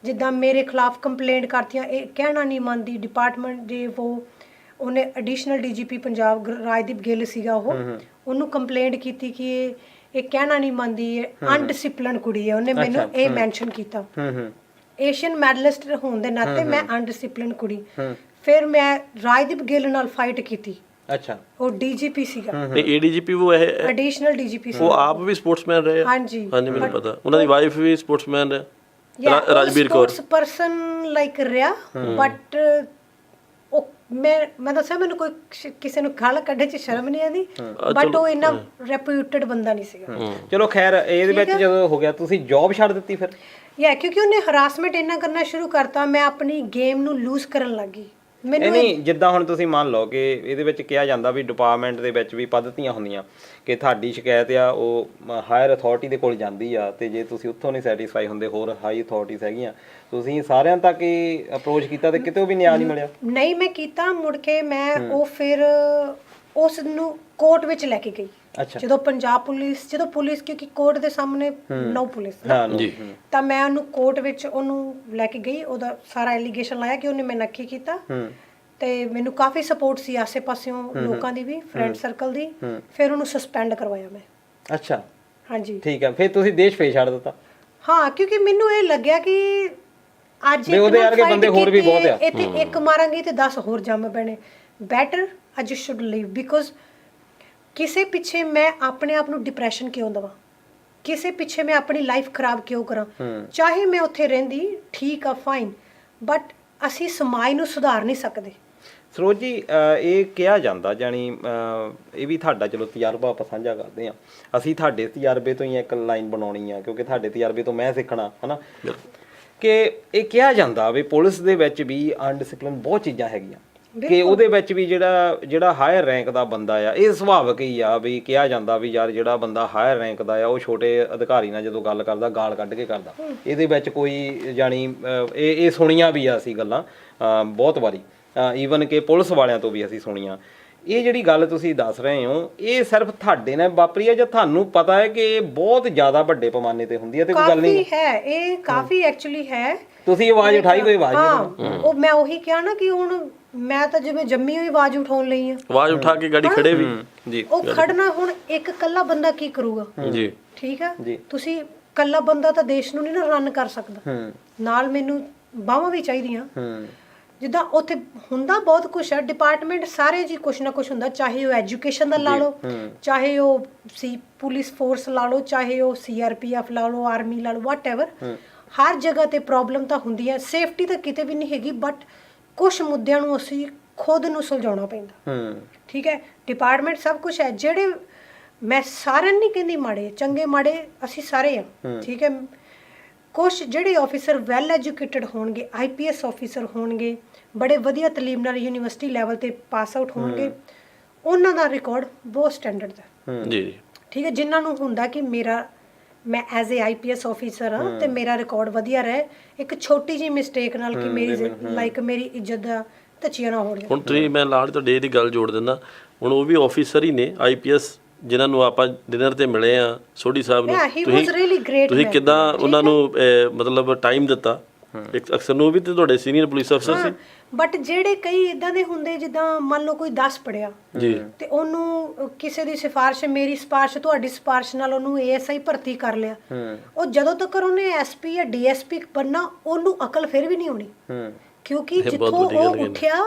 ਜਿੱਦਾਂ ਮੇਰੇ ਖਿਲਾਫ ਕੰਪਲੇਂਟ ਕਰਤੀਆਂ, ਇਹ ਕਹਿਣਾ ਨਹੀਂ ਮੰਨਦੀ ਡਿਪਾਰਟਮੈਂਟ ਦੇ। ਉਹਨੇ ਐਡੀਸ਼ਨਲ ਡੀਜੀਪੀ ਪੰਜਾਬ ਰਾਜਦੀਪ ਗਿੱਲ ਸੀਗਾ, ਉਹਨੂੰ ਕੰਪਲੇਂਟ ਕੀਤੀ ਕਿ ਇਹ ਕਹਿਣਾ ਨਹੀਂ ਮੰਨਦੀ, ਅਨਡਿਸਿਪਲਿਨ ਕੁੜੀ ਹੈ। ਉਹਨੇ ਮੈਨੂੰ ਇਹ ਮੈਂਸ਼ਨ ਕੀਤਾ। ਏਸ਼ੀਅਨ ਮੈਡਲਿਸਟ ਹੋਣ ਦੇ ਨਾਤੇ ਮੈਂ ਅਨਡਿਸਿਪਲਿਨ ਕੁੜੀ। ਫਿਰ ਮੈਂ ਰਾਜਦੀਪ ਗਿੱਲ ਨਾਲ ਫਾਈਟ ਕੀਤੀ। ਅੱਛਾ, ਉਹ ਡੀਜੀਪੀ ਸੀਗਾ। ਤੇ ਏਡੀਜੀਪੀ ਉਹ ਹੈ, ਐਡੀਸ਼ਨਲ ਡੀਜੀਪੀ ਸੀ। ਉਹ ਆਪ ਵੀ ਸਪੋਰਟਸਮੈਨ ਰਹੇ? ਹਾਂਜੀ ਹਾਂਜੀ, ਮੈਨੂੰ ਪਤਾ। ਉਹਨਾਂ ਦੀ ਵਾਈਫ ਵੀ ਸਪੋਰਟਸਮੈਨ ਹੈ, Rajveer Kaur. Sports person like ਰਿਹਾ, ਬਟ ਉਹ ਮੈਂ ਦੱਸਿਆ ਮੈਨੂੰ ਕੋਈ ਕਿਸੇ ਨੂੰ ਗਾਲ ਕੱਢੇ 'ਚ ਸ਼ਰਮ ਨਹੀਂ ਆਉਂਦੀ, ਬਟ ਉਹ ਇੰਨਾ ਰੈਪਿਊਟਡ ਬੰਦਾ ਨਹੀਂ ਸੀਗਾ। ਚਲੋ ਖੈਰ, ਇਹਦੇ ਵਿੱਚ ਜਦੋਂ ਹੋ ਗਿਆ ਤੁਸੀਂ ਜੌਬ ਛੱਡ ਦਿੱਤੀ ਫਿਰ? ਕਿਉਂਕਿ ਉਹਨੇ ਹਰਾਸਮੈਂਟ ਇੰਨਾ ਕਰਨਾ ਸ਼ੁਰੂ ਕਰਤਾ, ਮੈਂ ਆਪਣੀ ਗੇਮ ਨੂੰ ਲੂਜ਼ ਕਰਨ ਲੱਗ ਗਈ। ਨਹੀਂ, ਜਿੱਦਾਂ ਹੁਣ ਤੁਸੀਂ ਮੰਨ ਲਓ ਕਿ ਇਹਦੇ ਵਿੱਚ ਕਿਹਾ ਜਾਂਦਾ ਵੀ ਡਿਪਾਰਟਮੈਂਟ ਦੇ ਵਿੱਚ ਵੀ ਪੱਧਤੀਆਂ ਹੁੰਦੀਆਂ ਕਿ ਤੁਹਾਡੀ ਸ਼ਿਕਾਇਤ ਆ ਉਹ ਹਾਇਰ ਅਥਾਰਟੀ ਦੇ ਕੋਲ ਜਾਂਦੀ ਆ, ਤੇ ਜੇ ਤੁਸੀਂ ਉੱਥੋਂ ਨਹੀਂ ਸੈਟੀਸਫਾਈ ਹੁੰਦੇ, ਹੋਰ ਹਾਈ ਅਥਾਰਟੀਜ਼ ਹੈਗੀਆਂ, ਤੁਸੀਂ ਸਾਰਿਆਂ ਤੱਕ ਹੀ ਅਪਰੋਚ ਕੀਤਾ ਤੇ ਕਿਤੇ ਵੀ ਨਿਆਂ ਨਹੀਂ ਮਿਲਿਆ? ਨਹੀਂ, ਮੈਂ ਕੀਤਾ। ਮੁੜ ਕੇ ਮੈਂ ਉਹ ਫਿਰ ਉਸ ਨੂੰ ਕੋਰਟ ਵਿੱਚ ਲੈ ਕੇ ਗਈ। ਜਦੋਂ ਪੰਜਾਬ ਪੁਲਿਸ, ਜਦੋਂ ਪੁਲਿਸ, ਕਿਉਂਕਿ ਕੋਰਟ ਦੇ ਸਾਹਮਣੇ ਨੋ ਪੁਲਿਸ, ਤਾਂ ਮੈਂ ਉਹਨੂੰ ਕੋਰਟ ਵਿੱਚ ਉਹਨੂੰ ਲੈ ਕੇ ਗਈ। ਉਹਦਾ ਸਾਰਾ ਐਲੀਗੇਸ਼ਨ ਲਾਇਆ ਕਿ ਉਹਨੇ ਮੈਂ ਨੱਕੀ ਕੀਤਾ, ਤੇ ਮੈਨੂੰ ਕਾਫੀ ਸਪੋਰਟ ਸੀ ਆਸੇ ਪਾਸਿਓਂ ਲੋਕਾਂ ਦੀ ਵੀ, ਫਰੈਂਡ ਸਰਕਲ ਦੀ। ਫਿਰ ਉਹਨੂੰ ਸਸਪੈਂਡ ਕਰਵਾਇਆ ਮੈਂ। ਅੱਛਾ, ਹਾਂਜੀ, ਠੀਕ ਹੈ। ਫਿਰ ਤੁਸੀਂ ਦੇਸ਼ ਭੇਜ ਛੱਡ ਦਿੱਤਾ? ਹਾਂ, ਕਿਉਂਕਿ ਮੈਨੂੰ ਇਹ ਲੱਗਿਆ ਕਿ ਅੱਜ ਉਹਦੇ ਵਰਗੇ ਬੰਦੇ ਹੋਰ ਵੀ ਬਹੁਤ ਆ, ਇੱਥੇ ਇੱਕ ਮਾਰਾਂਗੀ ਤੇ 10 ਹੋਰ ਜੰਮ ਪੈਣੇ। ਬੈਟਰ ਅੱਜ ਸ਼ੁੱਡ ਲੀਵ, ਬਿਕੋਜ਼ ਕਿਸੇ ਪਿੱਛੇ ਮੈਂ ਆਪਣੇ ਆਪ ਨੂੰ ਡਿਪਰੈਸ਼ਨ ਕਿਉਂ ਦੇਵਾਂ, ਕਿਸੇ ਪਿੱਛੇ ਮੈਂ ਆਪਣੀ ਲਾਈਫ ਖਰਾਬ ਕਿਉਂ ਕਰਾਂ? ਚਾਹੇ ਮੈਂ ਉੱਥੇ ਰਹਿੰਦੀ, ਠੀਕ ਆ, ਫਾਈਨ, ਬਟ ਅਸੀਂ ਸਮਾਜ ਨੂੰ ਸੁਧਾਰ ਨਹੀਂ ਸਕਦੇ। ਸਰੋਜ ਜੀ, ਇਹ ਕਿਹਾ ਜਾਂਦਾ, ਜਾਣੀ ਇਹ ਵੀ ਤੁਹਾਡਾ ਚਲੋ ਤਜਰਬਾ ਆਪਾਂ ਸਾਂਝਾ ਕਰਦੇ ਹਾਂ, ਅਸੀਂ ਤੁਹਾਡੇ ਤਜਰਬੇ ਤੋਂ ਹੀ ਇੱਕ ਲਾਈਨ ਬਣਾਉਣੀ ਆ, ਕਿਉਂਕਿ ਤੁਹਾਡੇ ਤਜਰਬੇ ਤੋਂ ਮੈਂ ਸਿੱਖਣਾ ਹੈ ਨਾ, ਕਿ ਇਹ ਕਿਹਾ ਜਾਂਦਾ ਵੀ ਪੁਲਿਸ ਦੇ ਵਿੱਚ ਵੀ ਅਨਡਿਸਿਪਲਿਨ ਬਹੁਤ ਚੀਜ਼ਾਂ ਹੈਗੀਆਂ, ਕਿ ਉਹਦੇ ਵਿੱਚ ਵੀ ਜਿਹੜਾ ਹਾਇਰ ਰੈਂਕ ਦਾ ਬੰਦਾ ਆ, ਇਹ ਸੁਭਾਵਿਕ ਹੀ ਆ ਵੀ ਕਿਹਾ ਜਾਂਦਾ ਵੀ ਯਾਰ ਜਿਹੜਾ ਬੰਦਾ ਹਾਇਰ ਰੈਂਕ ਦਾ ਆ ਉਹ ਛੋਟੇ ਅਧਿਕਾਰੀ ਨਾਲ ਜਦੋਂ ਗੱਲ ਕਰਦਾ ਗਾਲ ਕੱਢ ਕੇ ਕਰਦਾ। ਇਹਦੇ ਵਿੱਚ ਕੋਈ ਜਾਣੀ ਇਹ ਸੁਣੀਆਂ ਵੀ ਆ ਅਸੀਂ ਗੱਲਾਂ ਬਹੁਤ ਵਾਰੀ, ਈਵਨ ਕਿ ਪੁਲਿਸ ਵਾਲਿਆਂ ਤੋਂ ਵੀ ਅਸੀਂ ਸੁਣੀਆਂ। ਇਹ ਜਿਹੜੀ ਗੱਲ ਤੁਸੀਂ ਦੱਸ ਰਹੇ ਹੋ ਇਹ ਸਿਰਫ ਤੁਹਾਡੇ ਨਾਲ ਵਾਪਰੀ ਹੈ ਜਾਂ ਤੁਹਾਨੂੰ ਪਤਾ ਹੈ ਕਿ ਇਹ ਬਹੁਤ ਜ਼ਿਆਦਾ ਵੱਡੇ ਪੈਮਾਨੇ ਤੇ ਹੁੰਦੀ ਹੈ ਤੇ ਕੋਈ ਗੱਲ ਨਹੀਂ ਹੈ ਇਹ ਕਾਫੀ ਐਕਚੁਅਲੀ ਹੈ। ਤੁਸੀਂ ਆਵਾਜ਼ ਉਠਾਈ ਕੋਈ ਆਵਾਜ਼ ਨਹੀਂ? ਹਾਂ ਉਹ ਮੈਂ ਉਹੀ ਕਿਹਾ ਨਾ ਕਿ ਹੁਣ ਮੈਂ ਤਾਂ ਜਿਵੇਂ ਜੰਮੀ ਹੋਈ ਆਵਾਜ਼ ਉਠਾਉਣ ਲਈ ਆ, ਆਵਾਜ਼ ਉਠਾ ਕੇ ਗਾੜੀ ਖੜੇ ਵੀ ਜੀ। ਉਹ ਖੜਨਾ ਹੁਣ ਇੱਕ ਕੱਲਾ ਬੰਦਾ ਕੀ ਕਰੂਗਾ ਜੀ, ਠੀਕ ਆ। ਤੁਸੀਂ ਕੱਲਾ ਬੰਦਾ ਤਾਂ ਦੇਸ਼ ਨੂੰ ਨਹੀਂ ਨਾ ਰਨ ਕਰ ਸਕਦਾ, ਨਾਲ ਮੈਨੂੰ ਬਾਹਾਂ ਵੀ ਚਾਹੀਦੀਆਂ। ਜਿੱਦਾਂ ਉੱਥੇ ਹੁੰਦਾ ਬਹੁਤ ਕੁਛ ਹੈ, ਡਿਪਾਰਟਮੈਂਟ ਸਾਰੇ ਜੀ ਕੁਛ ਨਾ ਕੁਛ ਹੁੰਦਾ, ਚਾਹੇ ਉਹ ਐਜੂਕੇਸ਼ਨ ਦਾ ਲਾ ਲਓ, ਚਾਹੇ ਉਹ ਪੁਲਿਸ ਫੋਰਸ ਲਾ ਲਓ, ਚਾਹੇ ਉਹ CRPF ਲਾ ਲਓ, ਆਰਮੀ ਲਾ ਲਓ, ਵਾਟਐਵਰ। ਹਰ ਜਗ੍ਹਾ ਤੇ ਪ੍ਰੋਬਲਮ ਤਾਂ ਹੁੰਦੀ ਹੈ, ਸੇਫਟੀ ਤਾਂ ਕਿਤੇ ਵੀ ਨਹੀਂ ਹੈਗੀ, ਬਟ ਕੁਛ ਮੁੱਦਿਆਂ ਨੂੰ ਅਸੀਂ ਖੁਦ ਨੂੰ ਸੁਲਝਾਉਣਾ ਪੈਂਦਾ। ਠੀਕ ਹੈ, ਡਿਪਾਰਟਮੈਂਟ ਸਭ ਕੁਛ ਹੈ, ਜਿਹੜੇ ਮੈਂ ਸਾਰਿਆਂ ਨਹੀਂ ਕਹਿੰਦੀ ਮਾੜੇ, ਚੰਗੇ ਮਾੜੇ ਅਸੀਂ ਸਾਰੇ ਆ, ਠੀਕ ਹੈ। ਕੁਛ ਜਿਹੜੇ ਆਫੀਸਰ ਵੈਲ ਐਜੂਕੇਟਡ ਹੋਣਗੇ, IPS ਆਫੀਸਰ ਹੋਣਗੇ, ਬੜੇ ਵਧੀਆ ਤਾਲੀਮ ਨਾਲ ਯੂਨੀਵਰਸਿਟੀ ਲੈਵਲ ਤੇ ਪਾਸ ਆਊਟ ਹੋਣਗੇ, ਉਹਨਾਂ ਦਾ ਰਿਕਾਰਡ ਬਹੁਤ ਸਟੈਂਡਰਡ ਦਾ ਜੀ ਜੀ, ਠੀਕ ਹੈ। ਜਿਨ੍ਹਾਂ ਨੂੰ ਹੁੰਦਾ ਕਿ ਮੈਂ ਐਜ਼ ਏ IPS ਆਫੀਸਰ ਹਾਂ ਤੇ ਮੇਰਾ ਰਿਕਾਰਡ ਵਧੀਆ ਰਹੇ, ਇੱਕ ਛੋਟੀ ਜਿਹੀ ਮਿਸਟੇਕ ਨਾਲ ਕਿ ਮੇਰੀ ਇੱਜ਼ਤ ਦਾ ਧੱਚੀਆਂ ਨਾ ਹੋ ਜਾਣ। ਹੁਣ ਤੁਸੀਂ ਮੈਂ ਲਾੜ ਤੁਹਾਡੇ ਇਹਦੀ ਗੱਲ ਜੋੜ ਦਿੰਦਾ, ਹੁਣ ਉਹ ਵੀ ਆਫੀਸਰ ਹੀ ਨੇ IPS ਜਿਨ੍ਹਾਂ ਨੂੰ ਆਪਾਂ ਡਿਨਰ ਤੇ ਮਿਲੇ ਆ ਸੋਢੀ ਸਾਹਿਬ ਨੂੰ, ਤੁਸੀਂ ਕਿੱਦਾਂ ਉਹਨਾਂ ਨੂੰ ਮਤਲਬ ਟਾਈਮ ਦਿੱਤਾ? ਇੱਕ ਅਕਸਰ ਨੂੰ ਵੀ ਤੇ ਤੁਹਾਡੇ ਸੀਨੀਅਰ ਪੁਲਿਸ ਅਫਸਰ ਸੀ, ਬਟ ਜਿਹੜੇ ਕਈ ਇਦਾਂ ਦੇ ਹੁੰਦੇ ਜਿੱਦਾਂ ਮੰਨ ਲਓ ਕੋਈ 10 ਪੜਿਆ ਜੀ ਤੇ ਉਹਨੂੰ ਕਿਸੇ ਦੀ ਸਿਫਾਰਿਸ਼, ਮੇਰੀ ਸਿਫਾਰਿਸ਼, ਤੁਹਾਡੀ ਸਿਫਾਰਿਸ਼ ਨਾਲ ਉਹਨੂੰ ASI ਭਰਤੀ ਕਰ ਲਿਆ, ਉਹ ਜਦੋਂ ਤੱਕ ਉਹਨੇ SP ਜਾਂ DSP ਬਣਨਾ ਉਹਨੂੰ ਅਕਲ ਫਿਰ ਵੀ ਨਹੀਂ ਆਉਣੀ, ਕਿਉਂਕਿ ਜਿੱਥੋਂ ਉਹ ਉੱਠਿਆ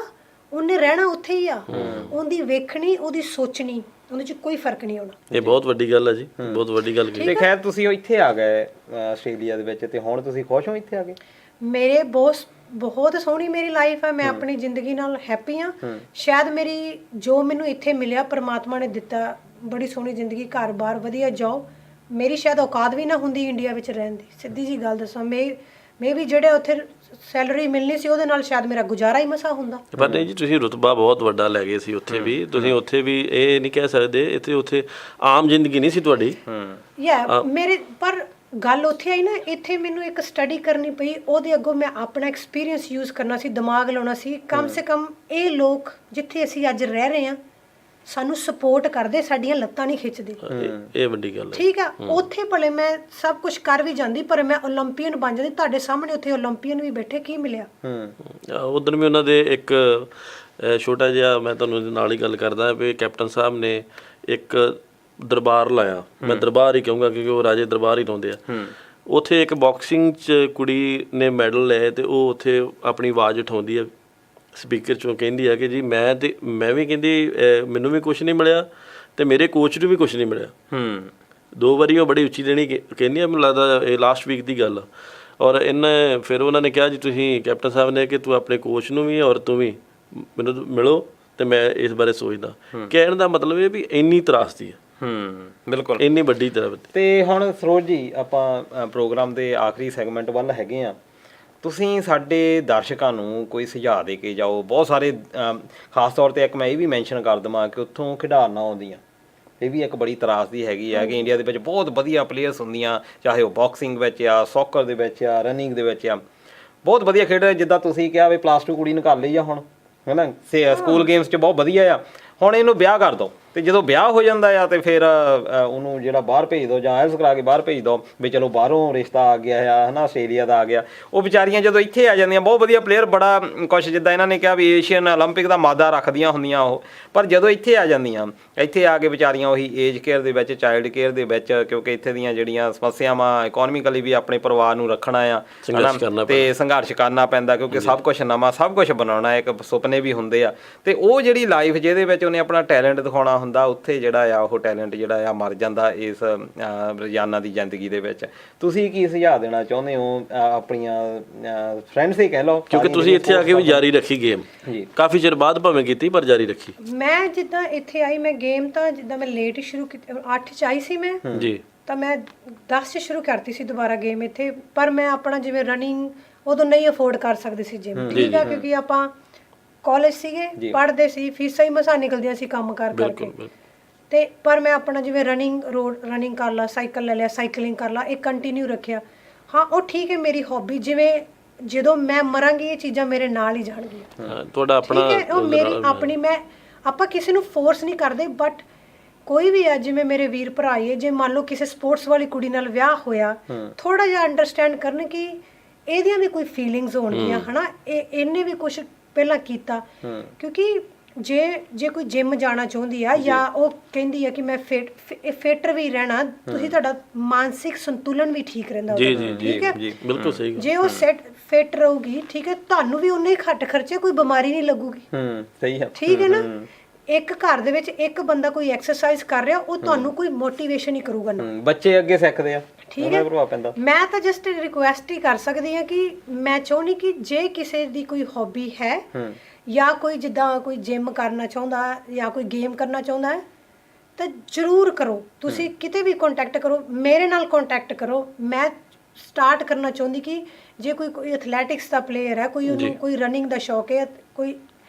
ਉਹਨੇ ਰਹਿਣਾ ਉੱਥੇ ਹੀ ਆ, ਉਹਦੀ ਵੇਖਣੀ, ਉਹਦੀ ਸੋਚਣੀ, ਉਹਦੇ 'ਚ ਕੋਈ ਫਰਕ ਨਹੀਂ ਆਉਣਾ। ਇਹ ਬਹੁਤ ਵੱਡੀ ਗੱਲ ਹੈ ਜੀ, ਬਹੁਤ ਵੱਡੀ ਗੱਲ ਕੀਤੀ। ਤੇ ਖੈਰ ਤੁਸੀਂ ਇੱਥੇ ਆ ਗਏ ਆਸਟ੍ਰੇਲੀਆ ਦੇ ਵਿੱਚ, ਤੇ ਹੁਣ ਤੁਸੀਂ ਖੁਸ਼ ਹੋ ਇੱਥੇ ਆ ਕੇ? ਮੇਰੇ ਬਹੁਤ ਸੋਹਣੀ ਮੇਰੀ ਲਾਈਫ ਹੈ, ਮੈਂ ਆਪਣੀ ਜ਼ਿੰਦਗੀ ਨਾਲ ਹੈਪੀ ਹਾਂ। ਸ਼ਾਇਦ ਮੇਰੀ ਜੋ ਮੈਨੂੰ ਇੱਥੇ ਮਿਲਿਆ ਪਰਮਾਤਮਾ ਨੇ ਦਿੱਤਾ, ਬੜੀ ਸੋਹਣੀ ਜ਼ਿੰਦਗੀ, ਘਰ-ਬਾਰ, ਵਧੀਆ ਜੌਬ, ਮੇਰੀ ਸ਼ਾਇਦ ਔਕਾਤ ਵੀ ਨਾ ਹੁੰਦੀ ਇੰਡੀਆ ਵਿੱਚ ਰਹਿਣ ਦੀ, ਸਿੱਧੀ ਜੀ ਗੱਲ ਦੱਸਾਂ। ਮੈਂ ਵੀ ਜਿਹੜੇ ਉੱਥੇ ਸੈਲਰੀ ਮਿਲਣੀ ਸੀ ਉਹਦੇ ਨਾਲ ਸ਼ਾਇਦ ਮੇਰਾ ਗੁਜ਼ਾਰਾ ਹੀ ਮਸਾ ਹੁੰਦਾ। ਪਰ ਨਹੀਂ ਜੀ, ਤੁਸੀਂ ਰੁਤਬਾ ਬਹੁਤ ਵੱਡਾ ਲੈ ਗਏ ਸੀ ਉੱਥੇ ਵੀ, ਤੁਸੀਂ ਉੱਥੇ ਵੀ ਇਹ ਨਹੀਂ ਕਹਿ ਸਕਦੇ, ਉੱਥੇ ਆਮ ਜ਼ਿੰਦਗੀ ਨਹੀਂ ਸੀ ਤੁਹਾਡੀ। ਮੇਰੇ ਪਰ ਗੱਲ ਉੱਥੇ ਆਈ ਨਾ, ਇੱਥੇ ਮੈਨੂੰ ਇੱਕ ਸਟੱਡੀ ਕਰਨੀ ਪਈ, ਉਹਦੇ ਅੱਗੋਂ ਮੈਂ ਆਪਣਾ ਐਕਸਪੀਰੀਅੰਸ ਯੂਜ਼ ਕਰਨਾ ਸੀ, ਦਿਮਾਗ ਲਾਉਣਾ ਸੀ। ਕਮ ਸੇ ਕਮ ਇਹ ਲੋਕ ਜਿੱਥੇ ਅਸੀਂ ਅੱਜ ਰਹਿ ਰਹੇ ਹਾਂ ਸਾਨੂੰ ਸਪੋਰਟ ਕਰਦੇ, ਸਾਡੀਆਂ ਲੱਤਾਂ ਨਹੀਂ ਖਿੱਚਦੇ, ਇਹ ਵੱਡੀ ਗੱਲ ਹੈ, ਠੀਕ ਆ। ਉੱਥੇ ਭਲੇ ਮੈਂ ਸਭ ਕੁਝ ਕਰ ਵੀ ਜਾਂਦੀ, ਪਰ ਮੈਂ ਓਲੰਪੀਅਨ ਬਣ ਜਾਂਦੀ। ਤੁਹਾਡੇ ਸਾਹਮਣੇ ਉੱਥੇ ਓਲੰਪੀਅਨ ਵੀ ਬੈਠੇ, ਕੀ ਮਿਲਿਆ? ਉਧਰ ਵੀ ਉਹਨਾਂ ਦੇ ਇੱਕ ਛੋਟਾ ਜਿਹਾ, ਮੈਂ ਤੁਹਾਨੂੰ ਨਾਲ ਹੀ ਗੱਲ ਕਰਦਾ ਵੀ ਕੈਪਟਨ ਸਾਹਿਬ ਨੇ ਇੱਕ ਦਰਬਾਰ ਲਾਇਆ, ਮੈਂ ਦਰਬਾਰ ਹੀ ਕਹੂੰਗਾ ਕਿਉਂਕਿ ਉਹ ਰਾਜੇ ਦਰਬਾਰ ਹੀ ਲਾਉਂਦੇ ਆ। ਉੱਥੇ ਇੱਕ ਬਾਕਸਿੰਗ 'ਚ ਕੁੜੀ ਨੇ ਮੈਡਲ ਲਏ ਤੇ ਉਹ ਉੱਥੇ ਆਪਣੀ ਆਵਾਜ਼ ਉਠਾਉਂਦੀ ਆ ਸਪੀਕਰ 'ਚੋਂ, ਕਹਿੰਦੀ ਆ ਕਿ ਜੀ ਮੈਂ ਵੀ ਕਹਿੰਦੀ ਮੈਨੂੰ ਵੀ ਕੁਛ ਨਹੀਂ ਮਿਲਿਆ ਤੇ ਮੇਰੇ ਕੋਚ ਨੂੰ ਵੀ ਕੁਛ ਨਹੀਂ ਮਿਲਿਆ। 2 ਵਾਰੀ ਉਹ ਬੜੀ ਉੱਚੀ ਦੇਣੀ ਕਹਿੰਦੀ ਆ, ਮੈਨੂੰ ਲੱਗਦਾ ਇਹ ਲਾਸਟ ਵੀਕ ਦੀ ਗੱਲ। ਔਰ ਫਿਰ ਉਹਨਾਂ ਨੇ ਕਿਹਾ ਜੀ ਤੁਸੀਂ ਕੈਪਟਨ ਸਾਹਿਬ ਨੇ ਕਿ ਤੂੰ ਆਪਣੇ ਕੋਚ ਨੂੰ ਵੀ ਔਰ ਤੂੰ ਵੀ ਮੈਨੂੰ ਮਿਲੋ ਤੇ ਮੈਂ ਇਸ ਬਾਰੇ ਸੋਚਦਾ। ਕਹਿਣ ਦਾ ਮਤਲਬ ਇਹ ਵੀ ਇੰਨੀ ਤਰਾਸਦੀ ਹੈ, ਬਿਲਕੁਲ ਇੰਨੀ ਵੱਡੀ ਤਰ੍ਹਾਂ। ਤੇ ਹੁਣ ਸਰੋਜ ਜੀ, ਆਪਾਂ ਪ੍ਰੋਗਰਾਮ ਦੇ ਆਖਰੀ ਸੈਗਮੈਂਟ ਵੱਲ ਹੈਗੇ ਆ, ਤੁਸੀਂ ਸਾਡੇ ਦਰਸ਼ਕਾਂ ਨੂੰ ਕੋਈ ਸੁਝਾਅ ਦੇ ਕੇ ਜਾਓ। ਬਹੁਤ ਸਾਰੇ ਖਾਸ ਤੌਰ ਤੇ ਇੱਕ ਮੈਂ ਇਹ ਵੀ ਮੈਂਸ਼ਨ ਕਰ ਦੇਵਾਂ ਕਿ ਉੱਥੋਂ ਖਿਡਾਰਨਾਂ ਆਉਂਦੀਆਂ, ਇਹ ਵੀ ਇੱਕ ਬੜੀ ਤਰਾਸਦੀ ਹੈਗੀ ਆ ਕਿ ਇੰਡੀਆ ਦੇ ਵਿੱਚ ਬਹੁਤ ਵਧੀਆ ਪਲੇਅਰਸ ਹੁੰਦੀਆਂ, ਚਾਹੇ ਉਹ ਬਾਕਸਿੰਗ ਵਿੱਚ ਆ, ਸੌਕਰ ਦੇ ਵਿੱਚ ਆ, ਰਨਿੰਗ ਦੇ ਵਿੱਚ ਆ, ਬਹੁਤ ਵਧੀਆ ਖੇਡ। ਜਿੱਦਾਂ ਤੁਸੀਂ ਕਿਹਾ ਵੀ +2 ਕੁੜੀ ਨਿਕਾਲ ਲਈ ਆ ਹੁਣ, ਹੈ ਨਾ, ਸਕੂਲ ਗੇਮਸ 'ਚ ਬਹੁਤ ਵਧੀਆ ਆ। ਹੁਣ ਇਹਨੂੰ ਵਿਆਹ ਕਰ ਦਿਓ, ਤੇ ਜਦੋਂ ਵਿਆਹ ਹੋ ਜਾਂਦਾ ਆ ਤੇ ਫਿਰ ਉਹਨੂੰ ਜਿਹੜਾ ਬਾਹਰ ਭੇਜ ਦਿਓ ਜਾਂ ਆਇਲਸ ਕਰਾ ਕੇ ਬਾਹਰ ਭੇਜ ਦਿਓ ਵੀ ਚਲੋ ਬਾਹਰੋਂ ਰਿਸ਼ਤਾ ਆ ਗਿਆ ਆ, ਹੈ ਨਾ, ਆਸਟ੍ਰੇਲੀਆ ਦਾ ਆ ਗਿਆ। ਉਹ ਵਿਚਾਰੀਆਂ ਜਦੋਂ ਇੱਥੇ ਆ ਜਾਂਦੀਆਂ, ਬਹੁਤ ਵਧੀਆ ਪਲੇਅਰ, ਬੜਾ ਕੁਛ ਜਿੱਦਾਂ ਇਹਨਾਂ ਨੇ ਕਿਹਾ ਵੀ ਏਸ਼ੀਅਨ ਓਲੰਪਿਕ ਦਾ ਮਾਦਾ ਰੱਖਦੀਆਂ ਹੁੰਦੀਆਂ ਉਹ, ਪਰ ਜਦੋਂ ਇੱਥੇ ਆ ਜਾਂਦੀਆਂ, ਇੱਥੇ ਆ ਕੇ ਵਿਚਾਰੀਆਂ ਉਹੀ ਏਜ ਕੇਅਰ ਦੇ ਵਿੱਚ, ਚਾਈਲਡ ਕੇਅਰ ਦੇ ਵਿੱਚ, ਕਿਉਂਕਿ ਇੱਥੇ ਦੀਆਂ ਜਿਹੜੀਆਂ ਸਮੱਸਿਆਵਾਂ ਇਕੋਨੋਮਿਕਲੀ ਵੀ ਆਪਣੇ ਪਰਿਵਾਰ ਨੂੰ ਰੱਖਣਾ ਆ ਤੇ ਸੰਘਰਸ਼ ਕਰਨਾ ਪੈਂਦਾ, ਕਿਉਂਕਿ ਸਭ ਕੁਛ ਨਵਾਂ, ਸਭ ਕੁਛ ਬਣਾਉਣਾ, ਇੱਕ ਸੁਪਨੇ ਵੀ ਹੁੰਦੇ ਆ। ਤੇ ਉਹ ਜਿਹੜੀ ਲਾਈਫ ਜਿਹਦੇ ਵਿੱਚ ਉਹਨੇ ਆਪਣਾ ਟੈਲੈਂਟ ਦਿਖਾਉਣਾ ਹੁੰਦਾ, ਉੱਥੇ ਜਿਹੜਾ ਆ ਉਹ ਟੈਲੈਂਟ ਜਿਹੜਾ ਆ ਮਰ ਜਾਂਦਾ ਇਸ ਰੋਜ਼ਾਨਾ ਦੀ ਜ਼ਿੰਦਗੀ ਦੇ ਵਿੱਚ। ਤੁਸੀਂ ਕੀ ਸੁਝਾਅ ਦੇਣਾ ਚਾਹੁੰਦੇ ਹੋ ਆਪਣੀਆਂ ਫਰੈਂਡਸ ਹੀ ਕਹਿ ਲਓ, ਕਿਉਂਕਿ ਤੁਸੀਂ ਇੱਥੇ ਆ ਕੇ ਵੀ ਜਾਰੀ ਰੱਖੀ ਗੇਮ, ਕਾਫੀ ਚਿਰ ਬਾਅਦ ਭਾਵੇਂ ਕੀਤੀ ਪਰ ਜਾਰੀ ਰੱਖੀ? ਮੈਂ ਜਿੱਦਾਂ ਇੱਥੇ ਆਈ, ਮੈਂ ਗੇਮ ਤਾਂ ਜਿੱਦਾਂ ਮੈਂ ਲੇਟ ਸ਼ੁਰੂ ਕੀਤੀ, 8 'ਚ ਆਈ ਸੀ ਮੈਂ ਜੀ, ਤਾਂ ਮੈਂ 10 'ਚ ਸ਼ੁਰੂ ਕਰਤੀ ਸੀ ਦੁਬਾਰਾ ਗੇਮ ਇੱਥੇ। ਪਰ ਮੈਂ ਆਪਣਾ ਜਿਵੇਂ ਰਨਿੰਗ ਉਦੋਂ ਨਹੀਂ ਅਫੋਰਡ ਕਰ ਸਕਦੇ ਸੀ ਜਿਮ, ਠੀਕ ਆ, ਕਿਉਂਕਿ ਆਪਾਂ ਕਾਲਜ ਸੀਗੇ, ਪੜ੍ਹਦੇ ਸੀ, ਫੀਸਾਂ ਹੀ ਮਸਾਂ ਨਿਕਲਦੀਆਂ ਸੀ ਕੰਮ ਕਰਕੇ। ਤੇ ਪਰ ਮੈਂ ਆਪਣਾ ਜਿਵੇਂ ਰਨਿੰਗ ਕਰ ਲਾ, ਸਾਈਕਲ ਲੈ ਲਿਆ, ਸਾਈਕਲਿੰਗ ਕਰ ਲਾ, ਇਹ ਕੰਟੀਨਿਊ ਰੱਖਿਆ। ਹਾਂ ਉਹ ਠੀਕ ਹੈ, ਮੇਰੀ ਹੌਬੀ, ਜਿਵੇਂ ਜਦੋਂ ਮੈਂ ਮਰਾਂਗੀ ਇਹ ਚੀਜ਼ਾਂ ਮੇਰੇ ਨਾਲ ਹੀ ਜਾਣਗੀਆਂ। ਤੁਹਾਡਾ ਆਪਣਾ, ਉਹ ਮੇਰੀ ਆਪਣੀ, ਮੈਂ ਆਪਾਂ ਕਿਸੇ ਨੂੰ ਫੋਰਸ ਨਹੀਂ ਕਰਦੇ, ਬਟ ਕੋਈ ਵੀ ਆ, ਜਿਵੇਂ ਮੇਰੇ ਵੀਰ ਭਰਾ ਹੀ ਹੈ, ਜੇ ਮੰਨ ਲਓ ਕਿਸੇ ਸਪੋਰਟਸ ਵਾਲੀ ਕੁੜੀ ਨਾਲ ਵਿਆਹ ਹੋਇਆ, ਥੋੜਾ ਜਿਹਾ ਅੰਡਰਸਟੈਂਡ ਕਰਨ ਕਿ ਇਹਦੀਆਂ ਵੀ ਕੋਈ ਫੀਲਿੰਗਸ ਹੋਣਗੀਆਂ, ਹਨਾ, ਇਹਨੇ ਵੀ ਕੁਝ ਪਹਿਲਾਂ ਕੀਤਾ, ਕਿਉਂਕਿ ਜੇ ਕੋਈ ਜਿਮ ਜਾਣਾ ਚਾਹੁੰਦੀ ਆ ਜਾਂ ਉਹ ਕਹਿੰਦੀ ਆ ਕਿ ਮੈਂ ਫਿੱਟ ਵੀ ਰਹਿਣਾ, ਤੁਸੀਂ ਤੁਹਾਡਾ ਮਾਨਸਿਕ ਸੰਤੁਲਨ ਵੀ ਠੀਕ ਰਹਿੰਦਾ, ਠੀਕ ਹੈ, ਬਿਲਕੁਲ ਸਹੀ, ਜੇ ਉਹ ਫਿੱਟ ਰਹੂਗੀ, ਠੀਕ ਹੈ, ਤੁਹਾਨੂੰ ਵੀ ਉਨੇ ਹੀ ਘੱਟ ਖਰਚੇ, ਕੋਈ ਬਿਮਾਰੀ ਨਹੀਂ ਲੱਗੂਗੀ, ਸਹੀ ਹੈ, ਠੀਕ ਹੈ ਨਾ। ਇੱਕ ਘਰ ਦੇ ਵਿੱਚ ਇੱਕ ਬੰਦਾ ਕੋਈ ਐਕਸਰਸਾਈਜ਼ ਕਰ ਰਿਹਾ, ਉਹ ਤੁਹਾਨੂੰ ਕੋਈ ਮੋਟੀਵੇਸ਼ਨ ਹੀ ਕਰੂਗਾ ਨਾ, ਬੱਚੇ ਅੱਗੇ ਸਿੱਖਦੇ ਆ, ਠੀਕ ਹੈ। ਮੈਂ ਤਾਂ ਜਸਟ ਰਿਕੁਐਸਟ ਹੀ ਕਰ ਸਕਦੀ ਹਾਂ ਕਿ ਮੈਂ ਚਾਹੁੰਦੀ ਕਿ ਜੇ ਕਿਸੇ ਦੀ ਕੋਈ ਹੌਬੀ ਹੈ ਜਾਂ ਕੋਈ ਜਿੱਦਾਂ ਕੋਈ ਜਿਮ ਕਰਨਾ ਚਾਹੁੰਦਾ ਜਾਂ ਕੋਈ ਗੇਮ ਕਰਨਾ ਚਾਹੁੰਦਾ ਹੈ, ਤਾਂ ਜ਼ਰੂਰ ਕਰੋ, ਤੁਸੀਂ ਕਿਤੇ ਵੀ ਕੰਟੈਕਟ ਕਰੋ, ਮੇਰੇ ਨਾਲ ਕੰਟੈਕਟ ਕਰੋ। ਮੈਂ ਸਟਾਰਟ ਕਰਨਾ ਚਾਹੁੰਦੀ ਕਿ ਜੇ ਕੋਈ ਐਥਲੈਟਿਕਸ ਦਾ ਪਲੇਅਰ ਹੈ, ਕੋਈ ਉਹਨੂੰ ਕੋਈ ਰਨਿੰਗ ਦਾ ਸ਼ੌਕ ਹੈ, ਕੋਈ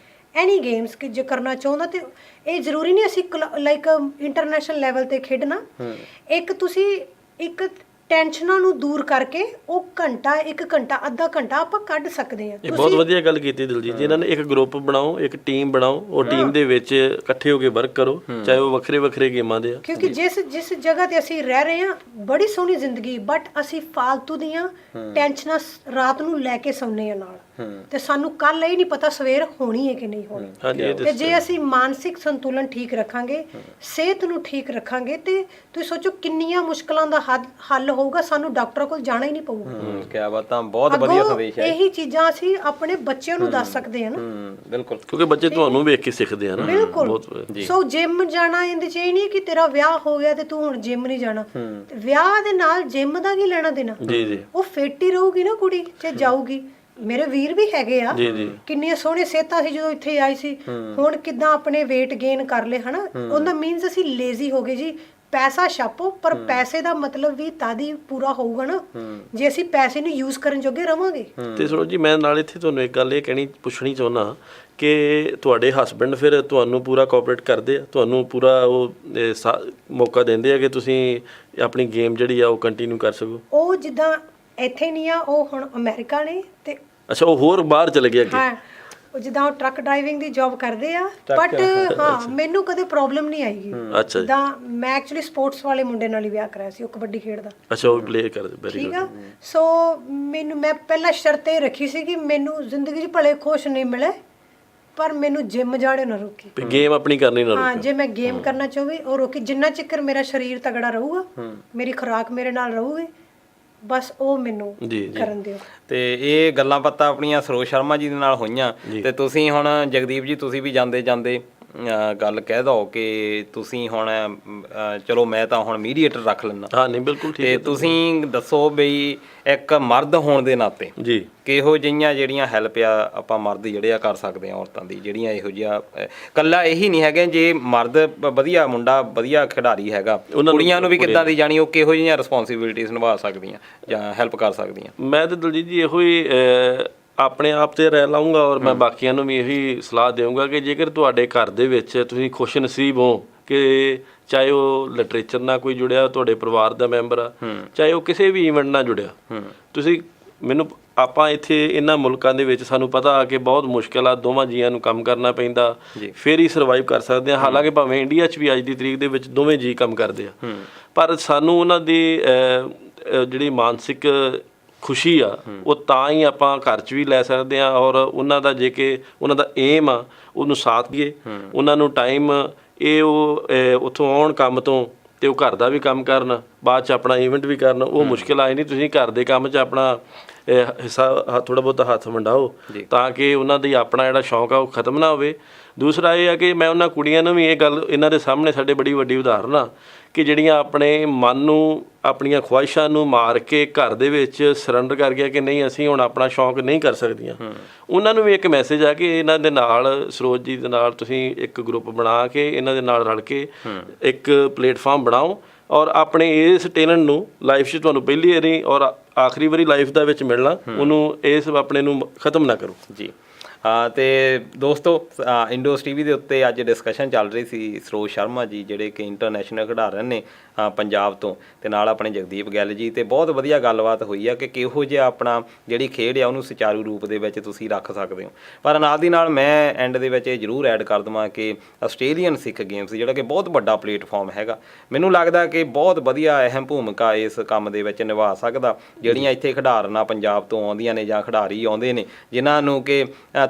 ਐਨੀ ਗੇਮਸ ਕਿ ਜੇ ਕਰਨਾ ਚਾਹੁੰਦਾ, ਤੇ ਇਹ ਜ਼ਰੂਰੀ ਨਹੀਂ ਅਸੀਂ ਲਾਈਕ ਇੰਟਰਨੈਸ਼ਨਲ ਲੈਵਲ ਤੇ ਖੇਡਣਾ। ਇੱਕ ਤੁਸੀਂ ਇੱਕ ਟੈਨਸ਼ਨਾਂ ਨੂੰ ਦੂਰ ਕਰਕੇ ਉਹ ਘੰਟਾ, 1 ਘੰਟਾ, ਅੱਧਾ ਘੰਟਾ ਆਪਾਂ ਕੱਢ ਸਕਦੇ ਹਾਂ। ਇਹ ਬਹੁਤ ਵਧੀਆ ਗੱਲ ਕੀਤੀ ਦਿਲਜੀਤ ਜੀ, ਇਹਨਾਂ ਨੇ ਇੱਕ ਗਰੁੱਪ ਬਣਾਓ, ਇੱਕ ਟੀਮ ਬਣਾਓ, ਉਹ ਟੀਮ ਦੇ ਵਿੱਚ ਇਕੱਠੇ ਹੋ ਕੇ ਵਰਕ ਕਰੋ, ਚਾਹੇ ਉਹ ਵੱਖਰੇ ਵੱਖਰੇ ਗੇਮਾਂ ਦੇ ਆ, ਕਿਉਂਕਿ ਜਿਸ ਜਗ੍ਹਾ ਤੇ ਅਸੀਂ ਰਹਿ ਰਹੇ ਹਾਂ, ਬੜੀ ਸੋਹਣੀ ਜ਼ਿੰਦਗੀ, ਬਟ ਅਸੀਂ ਫਾਲਤੂ ਦੀਆਂ ਟੈਨਸ਼ਨਾਂ ਰਾਤ ਨੂੰ ਲੈ ਕੇ ਸੌਂਦੇ ਆ ਨਾਲ, ਤੇ ਸਾਨੂੰ ਕੱਲ ਇਹ ਨਹੀਂ ਪਤਾ ਸਵੇਰ ਹੋਣੀ ਹੈ ਕਿ ਨਹੀਂ ਹੋਣੀ। ਤੇ ਜੇ ਅਸੀਂ ਮਾਨਸਿਕ ਸੰਤੁਲਨ ਠੀਕ ਰੱਖਾਂਗੇ, ਸਿਹਤ ਨੂੰ ਠੀਕ ਰੱਖਾਂਗੇ, ਤੇ ਤੁਸੀਂ ਸੋਚੋ ਕਿੰਨੀਆਂ ਮੁਸ਼ਕਲਾਂ ਦਾ ਹੱਲ ਹੋਊਗਾ, ਸਾਨੂੰ ਡਾਕਟਰ ਕੋਲ ਜਾਣਾ ਹੀ ਨਹੀਂ ਪਊਗਾ। ਕਿਆ ਬਾਤਾਂ, ਬਹੁਤ ਵਧੀਆ ਸੰਦੇਸ਼ ਹੈ। ਇਹੀ ਚੀਜ਼ਾਂ ਅਸੀਂ ਆਪਣੇ ਬੱਚਿਆਂ ਨੂੰ ਦੱਸ ਸਕਦੇ ਹਾਂ ਨਾ, ਬਿਲਕੁਲ, ਕਿਉਂਕਿ ਬੱਚੇ ਤੁਹਾਨੂੰ ਵੇਖ ਕੇ ਸਿੱਖਦੇ ਆ ਨਾ। ਬਿਲਕੁਲ। ਸੋ ਜਿਮ ਜਾਣਾ ਇਹਦੇ ਚ ਇਹ ਨਹੀਂ ਕਿ ਤੇਰਾ ਵਿਆਹ ਹੋ ਗਿਆ ਤੇ ਤੂੰ ਹੁਣ ਜਿਮ ਨਹੀਂ ਜਾਣਾ, ਵਿਆਹ ਦੇ ਨਾਲ ਜਿਮ ਦਾ ਕੀ ਲੈਣਾ ਦੇਣਾ, ਉਹ ਫਿੱਟ ਹੀ ਰਹੂਗੀ ਨਾ ਕੁੜੀ ਤੇ ਜਾਊਗੀ। ਮੇਰੇ ਵੀਰ ਵੀ ਹੈਗੇ ਆ, ਕਿੰਨੀਆਂ ਸੋਹਣੀਆਂ ਸਿਹਤਾਂ ਸੀ ਜਦੋਂ ਇੱਥੇ ਆਈ ਸੀ, ਹੁਣ ਕਿੱਦਾਂ ਆਪਣੇ weight gain ਕਰ ਲਏ, ਹਨਾ, ਉਹਦਾ ਮੀਨਸ ਅਸੀਂ ਲੇਜ਼ੀ ਹੋ ਗਏ ਜੀ। ਪੈਸਾ ਛਾਪੋ, ਪਰ ਪੈਸੇ ਦਾ ਮਤਲਬ ਵੀ ਤਦ ਹੀ ਪੂਰਾ ਹੋਊਗਾ ਨਾ ਜੇ ਅਸੀਂ ਪੈਸੇ ਨੂੰ ਯੂਜ਼ ਕਰਨ ਜੋਗੇ ਰਵਾਂਗੇ। ਤੇ ਸੁਣੋ ਜੀ, ਮੈਂ ਨਾਲ ਇੱਥੇ ਤੁਹਾਨੂੰ ਇੱਕ ਗੱਲ ਇਹ ਪੁੱਛਣੀ ਚਾਹੁੰਦਾ ਕਿ ਤੁਹਾਡੇ ਹਸਬੈਂਡ ਫਿਰ ਤੁਹਾਨੂੰ ਪੂਰਾ ਕੋਆਪਰੇਟ ਕਰਦੇ ਆ, ਤੁਹਾਨੂੰ ਪੂਰਾ ਉਹ ਮੌਕਾ ਦਿੰਦੇ ਆ ਕਿ ਤੁਸੀਂ ਆਪਣੀ ਗੇਮ ਜਿਹੜੀ ਆ ਉਹ ਕੰਟੀਨਿਊ ਕਰ ਸਕੋ? ਉਹ ਜਿੱਦਾਂ ਇੱਥੇ ਨਹੀਂ ਆ, ਉਹ ਹੁਣ ਅਮਰੀਕਾ ਨੇ, ਤੇ ਅੱਛਾ, ਉਹ ਹੋਰ ਬਾਹਰ ਚਲੇ ਗਏ ਅੱਗੇ? ਹਾਂ, ਉਹ ਜਿੱਦਾਂ ਉਹ ਟਰੱਕ ਡਰਾਈਵਿੰਗ ਦੀ ਜੌਬ ਕਰਦੇ ਆ, ਬਟ ਹਾਂ ਮੈਨੂੰ ਕਦੇ ਪ੍ਰੋਬਲਮ ਨਹੀਂ ਆਈ। ਅੱਛਾ, ਜਿੱਦਾਂ ਮੈਂ ਐਕਚੁਅਲੀ ਸਪੋਰਟਸ ਵਾਲੇ ਮੁੰਡੇ ਨਾਲ ਹੀ ਵਿਆਹ ਕਰਾਇਆ ਸੀ, ਉਹ ਕਬੱਡੀ ਖੇਡਦਾ। ਅੱਛਾ, ਉਹ ਪਲੇਅ ਕਰਦੇ, ਵੈਰੀ ਗੁੱਡ। ਠੀਕ ਆ। ਸੋ ਮੈਂ ਪਹਿਲਾਂ ਸ਼ਰਤ ਇਹ ਰੱਖੀ ਸੀ ਕਿ ਮੈਨੂੰ ਜ਼ਿੰਦਗੀ 'ਚ ਭਲੇ ਖੁਸ਼ ਨਹੀਂ ਮਿਲੇ, ਪਰ ਮੈਨੂੰ ਜਿਮ ਜਾਣੇ ਨਾ ਰੋਕੀ, ਗੇਮ ਆਪਣੀ ਕਰਨੀ ਨਾ ਰੋਕੀ। ਹਾਂ, ਜੇ ਮੈਂ ਗੇਮ ਕਰਨਾ ਚਾਹੂਗੀ ਉਹ ਰੋਕੀ, ਜਿੰਨਾ ਚਿਰ ਮੇਰਾ ਸਰੀਰ ਤਗੜਾ ਰਹੂਗਾ, ਮੇਰੀ ਖੁਰਾਕ ਮੇਰੇ ਨਾਲ ਰਹੂਗੀ, ਬਸ ਉਹ ਮੈਨੂੰ ਕਰਨ ਦਿਓ। ਤੇ ਇਹ ਗੱਲਾਂ ਬਾਤਾਂ ਆਪਣੀਆਂ ਸਰੋਜ ਸ਼ਰਮਾ ਜੀ ਦੇ ਨਾਲ ਹੋਈਆਂ, ਤੇ ਤੁਸੀਂ ਹੁਣ ਜਗਦੀਪ ਜੀ, ਤੁਸੀਂ ਵੀ ਜਾਂਦੇ ਜਾਂਦੇ ਗੱਲ ਕਹਿ ਦੋ ਕਿ ਤੁਸੀਂ ਹੁਣ ਚਲੋ ਮੈਂ ਤਾਂ ਹੁਣ ਮੀਡੀਏਟਰ ਰੱਖ ਲੈਂਦਾ। ਹਾਂ, ਨਹੀਂ, ਬਿਲਕੁਲ ਠੀਕ। ਤੇ ਤੁਸੀਂ ਦੱਸੋ ਬਈ ਇੱਕ ਮਰਦ ਹੋਣ ਦੇ ਨਾਤੇ ਜੀ ਕਿਹੋ ਜਿਹੀਆਂ ਜਿਹੜੀਆਂ ਹੈਲਪ ਆ ਆਪਾਂ ਮਰਦ ਜਿਹੜੇ ਆ ਕਰ ਸਕਦੇ ਆ ਔਰਤਾਂ ਦੀ, ਜਿਹੜੀਆਂ ਇਹੋ ਜਿਹਾ ਕੱਲਾ ਇਹੀ ਨਹੀਂ ਹੈਗੇ, ਜੇ ਮਰਦ ਵਧੀਆ ਮੁੰਡਾ ਵਧੀਆ ਖਿਡਾਰੀ ਹੈਗਾ, ਕੁੜੀਆਂ ਨੂੰ ਵੀ ਕਿੱਦਾਂ ਦੀ ਜਾਣੀ ਉਹ ਕਿਹੋ ਜਿਹੀਆਂ ਰਿਸਪੌਂਸਿਬਿਲਿਟੀਜ਼ ਨਿਭਾ ਸਕਦੀਆਂ ਜਾਂ ਹੈਲਪ ਕਰ ਸਕਦੀਆਂ? ਮੈਂ ਤਾਂ ਦਲਜੀਤ ਜੀ ਇਹੋ ਹੀ ਆਪਣੇ ਆਪ ਤੇ ਰਹਿ ਲਾਉਂਗਾ, ਔਰ ਮੈਂ ਬਾਕੀਆਂ ਨੂੰ ਵੀ ਇਹੀ ਸਲਾਹ ਦੇਵਾਂਗਾ ਕਿ ਜੇਕਰ ਤੁਹਾਡੇ ਘਰ ਦੇ ਵਿੱਚ ਤੁਸੀਂ ਖੁਸ਼ ਨਸੀਬ ਹੋ ਕਿ ਚਾਹੇ ਉਹ ਲਿਟਰੇਚਰ ਨਾਲ ਕੋਈ ਜੁੜਿਆ, ਤੁਹਾਡੇ ਪਰਿਵਾਰ ਦਾ ਮੈਂਬਰ ਆ, ਚਾਹੇ ਉਹ ਕਿਸੇ ਵੀ ਈਵੈਂਟ ਨਾਲ ਜੁੜਿਆ, ਤੁਸੀਂ ਆਪਾਂ ਇੱਥੇ ਇਹਨਾਂ ਮੁਲਕਾਂ ਦੇ ਵਿੱਚ ਸਾਨੂੰ ਪਤਾ ਕਿ ਬਹੁਤ ਮੁਸ਼ਕਿਲ ਆ, ਦੋਵਾਂ ਜੀਆਂ ਨੂੰ ਕੰਮ ਕਰਨਾ ਪੈਂਦਾ, ਫਿਰ ਹੀ ਸਰਵਾਈਵ ਕਰ ਸਕਦੇ ਆ। ਹਾਲਾਂਕਿ ਭਾਵੇਂ ਇੰਡੀਆ 'ਚ ਵੀ ਅੱਜ ਦੀ ਤਰੀਕ ਦੇ ਵਿੱਚ ਦੋਵੇਂ ਜੀ ਕੰਮ ਕਰਦੇ ਆ, ਪਰ ਸਾਨੂੰ ਉਹਨਾਂ ਦੀ ਜਿਹੜੀ ਮਾਨਸਿਕ ਖੁਸ਼ੀ ਆ ਉਹ ਤਾਂ ਹੀ ਆਪਾਂ ਘਰ 'ਚ ਵੀ ਲੈ ਸਕਦੇ ਹਾਂ, ਔਰ ਉਹਨਾਂ ਦਾ ਜੇ ਕਿ ਉਹਨਾਂ ਦਾ ਏਮ ਆ ਉਹਨੂੰ ਸਾਥ ਦੀਏ, ਉਹਨਾਂ ਨੂੰ ਟਾਈਮ ਇਹ ਉਹ ਉੱਥੋਂ ਆਉਣ ਕੰਮ ਤੋਂ ਤੇ ਉਹ ਘਰ ਦਾ ਵੀ ਕੰਮ ਕਰਨ, ਬਾਅਦ 'ਚ ਆਪਣਾ ਈਵੈਂਟ ਵੀ ਕਰਨ, ਉਹ ਮੁਸ਼ਕਿਲ ਆਈ ਨਹੀਂ। ਤੁਸੀਂ ਘਰ ਦੇ ਕੰਮ 'ਚ ਆਪਣਾ ਹਿੱਸਾ ਥੋੜ੍ਹਾ ਬਹੁਤਾ ਹੱਥ ਵੰਡਾਓ ਤਾਂ ਕਿ ਉਹਨਾਂ ਦੀ ਆਪਣਾ ਜਿਹੜਾ ਸ਼ੌਂਕ ਆ ਉਹ ਖਤਮ ਨਾ ਹੋਵੇ। ਦੂਸਰਾ ਇਹ ਆ ਕਿ ਮੈਂ ਉਹਨਾਂ ਕੁੜੀਆਂ ਨੂੰ ਵੀ ਇਹ ਗੱਲ, ਇਹਨਾਂ ਦੇ ਸਾਹਮਣੇ ਸਾਡੇ ਬੜੀ ਵੱਡੀ ਉਦਾਹਰਨ ਆ ਕਿ ਜਿਹੜੀਆਂ ਆਪਣੇ ਮਨ ਨੂੰ, ਆਪਣੀਆਂ ਖੁਆਇਸ਼ਾਂ ਨੂੰ ਮਾਰ ਕੇ ਘਰ ਦੇ ਵਿੱਚ ਸਰੈਂਡਰ ਕਰ ਗਿਆ ਕਿ ਨਹੀਂ ਅਸੀਂ ਹੁਣ ਆਪਣਾ ਸ਼ੌਂਕ ਨਹੀਂ ਕਰ ਸਕਦੀਆਂ, ਉਹਨਾਂ ਨੂੰ ਵੀ ਇੱਕ ਮੈਸੇਜ ਆ ਕਿ ਇਹਨਾਂ ਦੇ ਨਾਲ, ਸਰੋਜ ਜੀ ਦੇ ਨਾਲ ਤੁਸੀਂ ਇੱਕ ਗਰੁੱਪ ਬਣਾ ਕੇ ਇਹਨਾਂ ਦੇ ਨਾਲ ਰਲ ਕੇ ਇੱਕ ਪਲੇਟਫਾਰਮ ਬਣਾਓ, ਔਰ ਆਪਣੇ ਇਸ ਟੈਲੈਂਟ ਨੂੰ ਲਾਈਫ 'ਚ ਤੁਹਾਨੂੰ ਪਹਿਲੀ ਵਾਰੀ ਔਰ ਆਖਰੀ ਵਾਰੀ ਲਾਈਫ ਦਾ ਵਿੱਚ ਮਿਲਣਾ, ਉਹਨੂੰ ਇਸ ਆਪਣੇ ਨੂੰ ਖਤਮ ਨਾ ਕਰੋ। ਜੀ ਤੇ ਦੋਸਤੋ ਇੰਡੋਸ ਟੀਵੀ ਦੇ ਉੱਤੇ ਅੱਜ ਡਿਸਕਸ਼ਨ ਚੱਲ ਰਹੀ ਸੀ ਸਰੋਜ ਸ਼ਰਮਾ ਜੀ ਜਿਹੜੇ ਕਿ ਇੰਟਰਨੈਸ਼ਨਲ ਖਿਡਾਰਨ ਨੇ ਪੰਜਾਬ ਤੋਂ, ਤੇ ਨਾਲ ਆਪਣੇ ਜਗਦੀਪ ਗਿੱਲ ਜੀ, ਤੇ ਬਹੁਤ ਵਧੀਆ ਗੱਲਬਾਤ ਹੋਈ ਆ ਕਿ ਕਿਹੋ ਜਿਹਾ ਆਪਣਾ ਜਿਹੜੀ ਖੇਡ ਆ ਉਹਨੂੰ ਸੁਚਾਰੂ ਰੂਪ ਦੇ ਵਿੱਚ ਤੁਸੀਂ ਰੱਖ ਸਕਦੇ ਹੋ। ਪਰ ਨਾਲ ਦੀ ਨਾਲ ਮੈਂ ਐਂਡ ਦੇ ਵਿੱਚ ਇਹ ਜ਼ਰੂਰ ਐਡ ਕਰ ਦੇਵਾਂ ਕਿ ਆਸਟ੍ਰੇਲੀਅਨ ਸਿੱਖ ਗੇਮਸ ਜਿਹੜਾ ਕਿ ਬਹੁਤ ਵੱਡਾ ਪਲੇਟਫਾਰਮ ਹੈਗਾ, ਮੈਨੂੰ ਲੱਗਦਾ ਕਿ ਬਹੁਤ ਵਧੀਆ ਅਹਿਮ ਭੂਮਿਕਾ ਇਸ ਕੰਮ ਦੇ ਵਿੱਚ ਨਿਭਾ ਸਕਦਾ। ਜਿਹੜੀਆਂ ਇੱਥੇ ਖਿਡਾਰਨਾਂ ਪੰਜਾਬ ਤੋਂ ਆਉਂਦੀਆਂ ਨੇ ਜਾਂ ਖਿਡਾਰੀ ਆਉਂਦੇ ਨੇ ਜਿਨ੍ਹਾਂ ਨੂੰ ਕਿ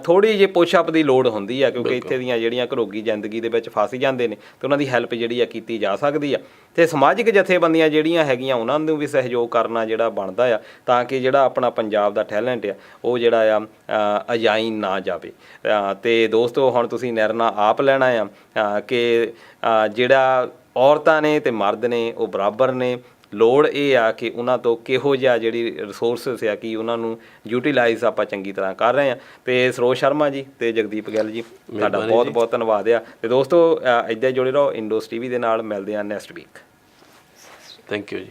ਥੋੜ੍ਹੀ ਜਿਹੀ ਪੁਸ਼-ਅਪ ਦੀ ਲੋੜ ਹੁੰਦੀ ਆ, ਕਿਉਂਕਿ ਇੱਥੇ ਦੀਆਂ ਜਿਹੜੀਆਂ ਘਰੋਗੀ ਜ਼ਿੰਦਗੀ ਦੇ ਵਿੱਚ ਫਸ ਜਾਂਦੇ ਨੇ, ਤੇ ਉਹਨਾਂ ਦੀ ਹੈਲਪ ਜਿਹੜੀ ਆ ਕੀਤੀ ਜਾ ਸਕਦੀ ਆ। ਤੇ ਸਮਾਜਿਕ ਜਥੇਬੰਦੀਆਂ ਜਿਹੜੀਆਂ ਹੈਗੀਆਂ ਉਹਨਾਂ ਨੂੰ ਵੀ ਸਹਿਯੋਗ ਕਰਨਾ ਜਿਹੜਾ ਬਣਦਾ ਆ, ਤਾਂ ਕਿ ਜਿਹੜਾ ਆਪਣਾ ਪੰਜਾਬ ਦਾ ਟੈਲੈਂਟ ਆ ਉਹ ਜਿਹੜਾ ਆ ਅਜਾਈਂ ਨਾ ਜਾਵੇ। ਤੇ ਦੋਸਤੋ ਹੁਣ ਤੁਸੀਂ ਨਿਰਣਾ ਆਪ ਲੈਣਾ ਆ ਕਿ ਜਿਹੜਾ ਔਰਤਾਂ ਨੇ ਤੇ ਮਰਦ ਨੇ ਉਹ ਬਰਾਬਰ ਨੇ। ਲੋੜ ਇਹ ਆ ਕਿ ਉਹਨਾਂ ਤੋਂ ਕਿਹੋ ਜਿਹਾ ਜਿਹੜੀ ਰਿਸੋਰਸਿਸ ਆ ਕਿ ਉਹਨਾਂ ਨੂੰ ਯੂਟੀਲਾਈਜ਼ ਆਪਾਂ ਚੰਗੀ ਤਰ੍ਹਾਂ ਕਰ ਰਹੇ ਹਾਂ। ਤੇ ਸਰੋਜ ਸ਼ਰਮਾ ਜੀ ਤੇ ਜਗਦੀਪ ਗਿੱਲ ਜੀ, ਤੁਹਾਡਾ ਬਹੁਤ ਬਹੁਤ ਧੰਨਵਾਦ ਆ। ਤੇ ਦੋਸਤੋ ਇੱਦਾਂ ਜੁੜੇ ਰਹੋ ਇੰਡੋਸ ਟੀਵੀ ਦੇ ਨਾਲ। ਮਿਲਦੇ ਆ ਨੈਕਸਟ ਵੀਕ। ਥੈਂਕ ਯੂ ਜੀ।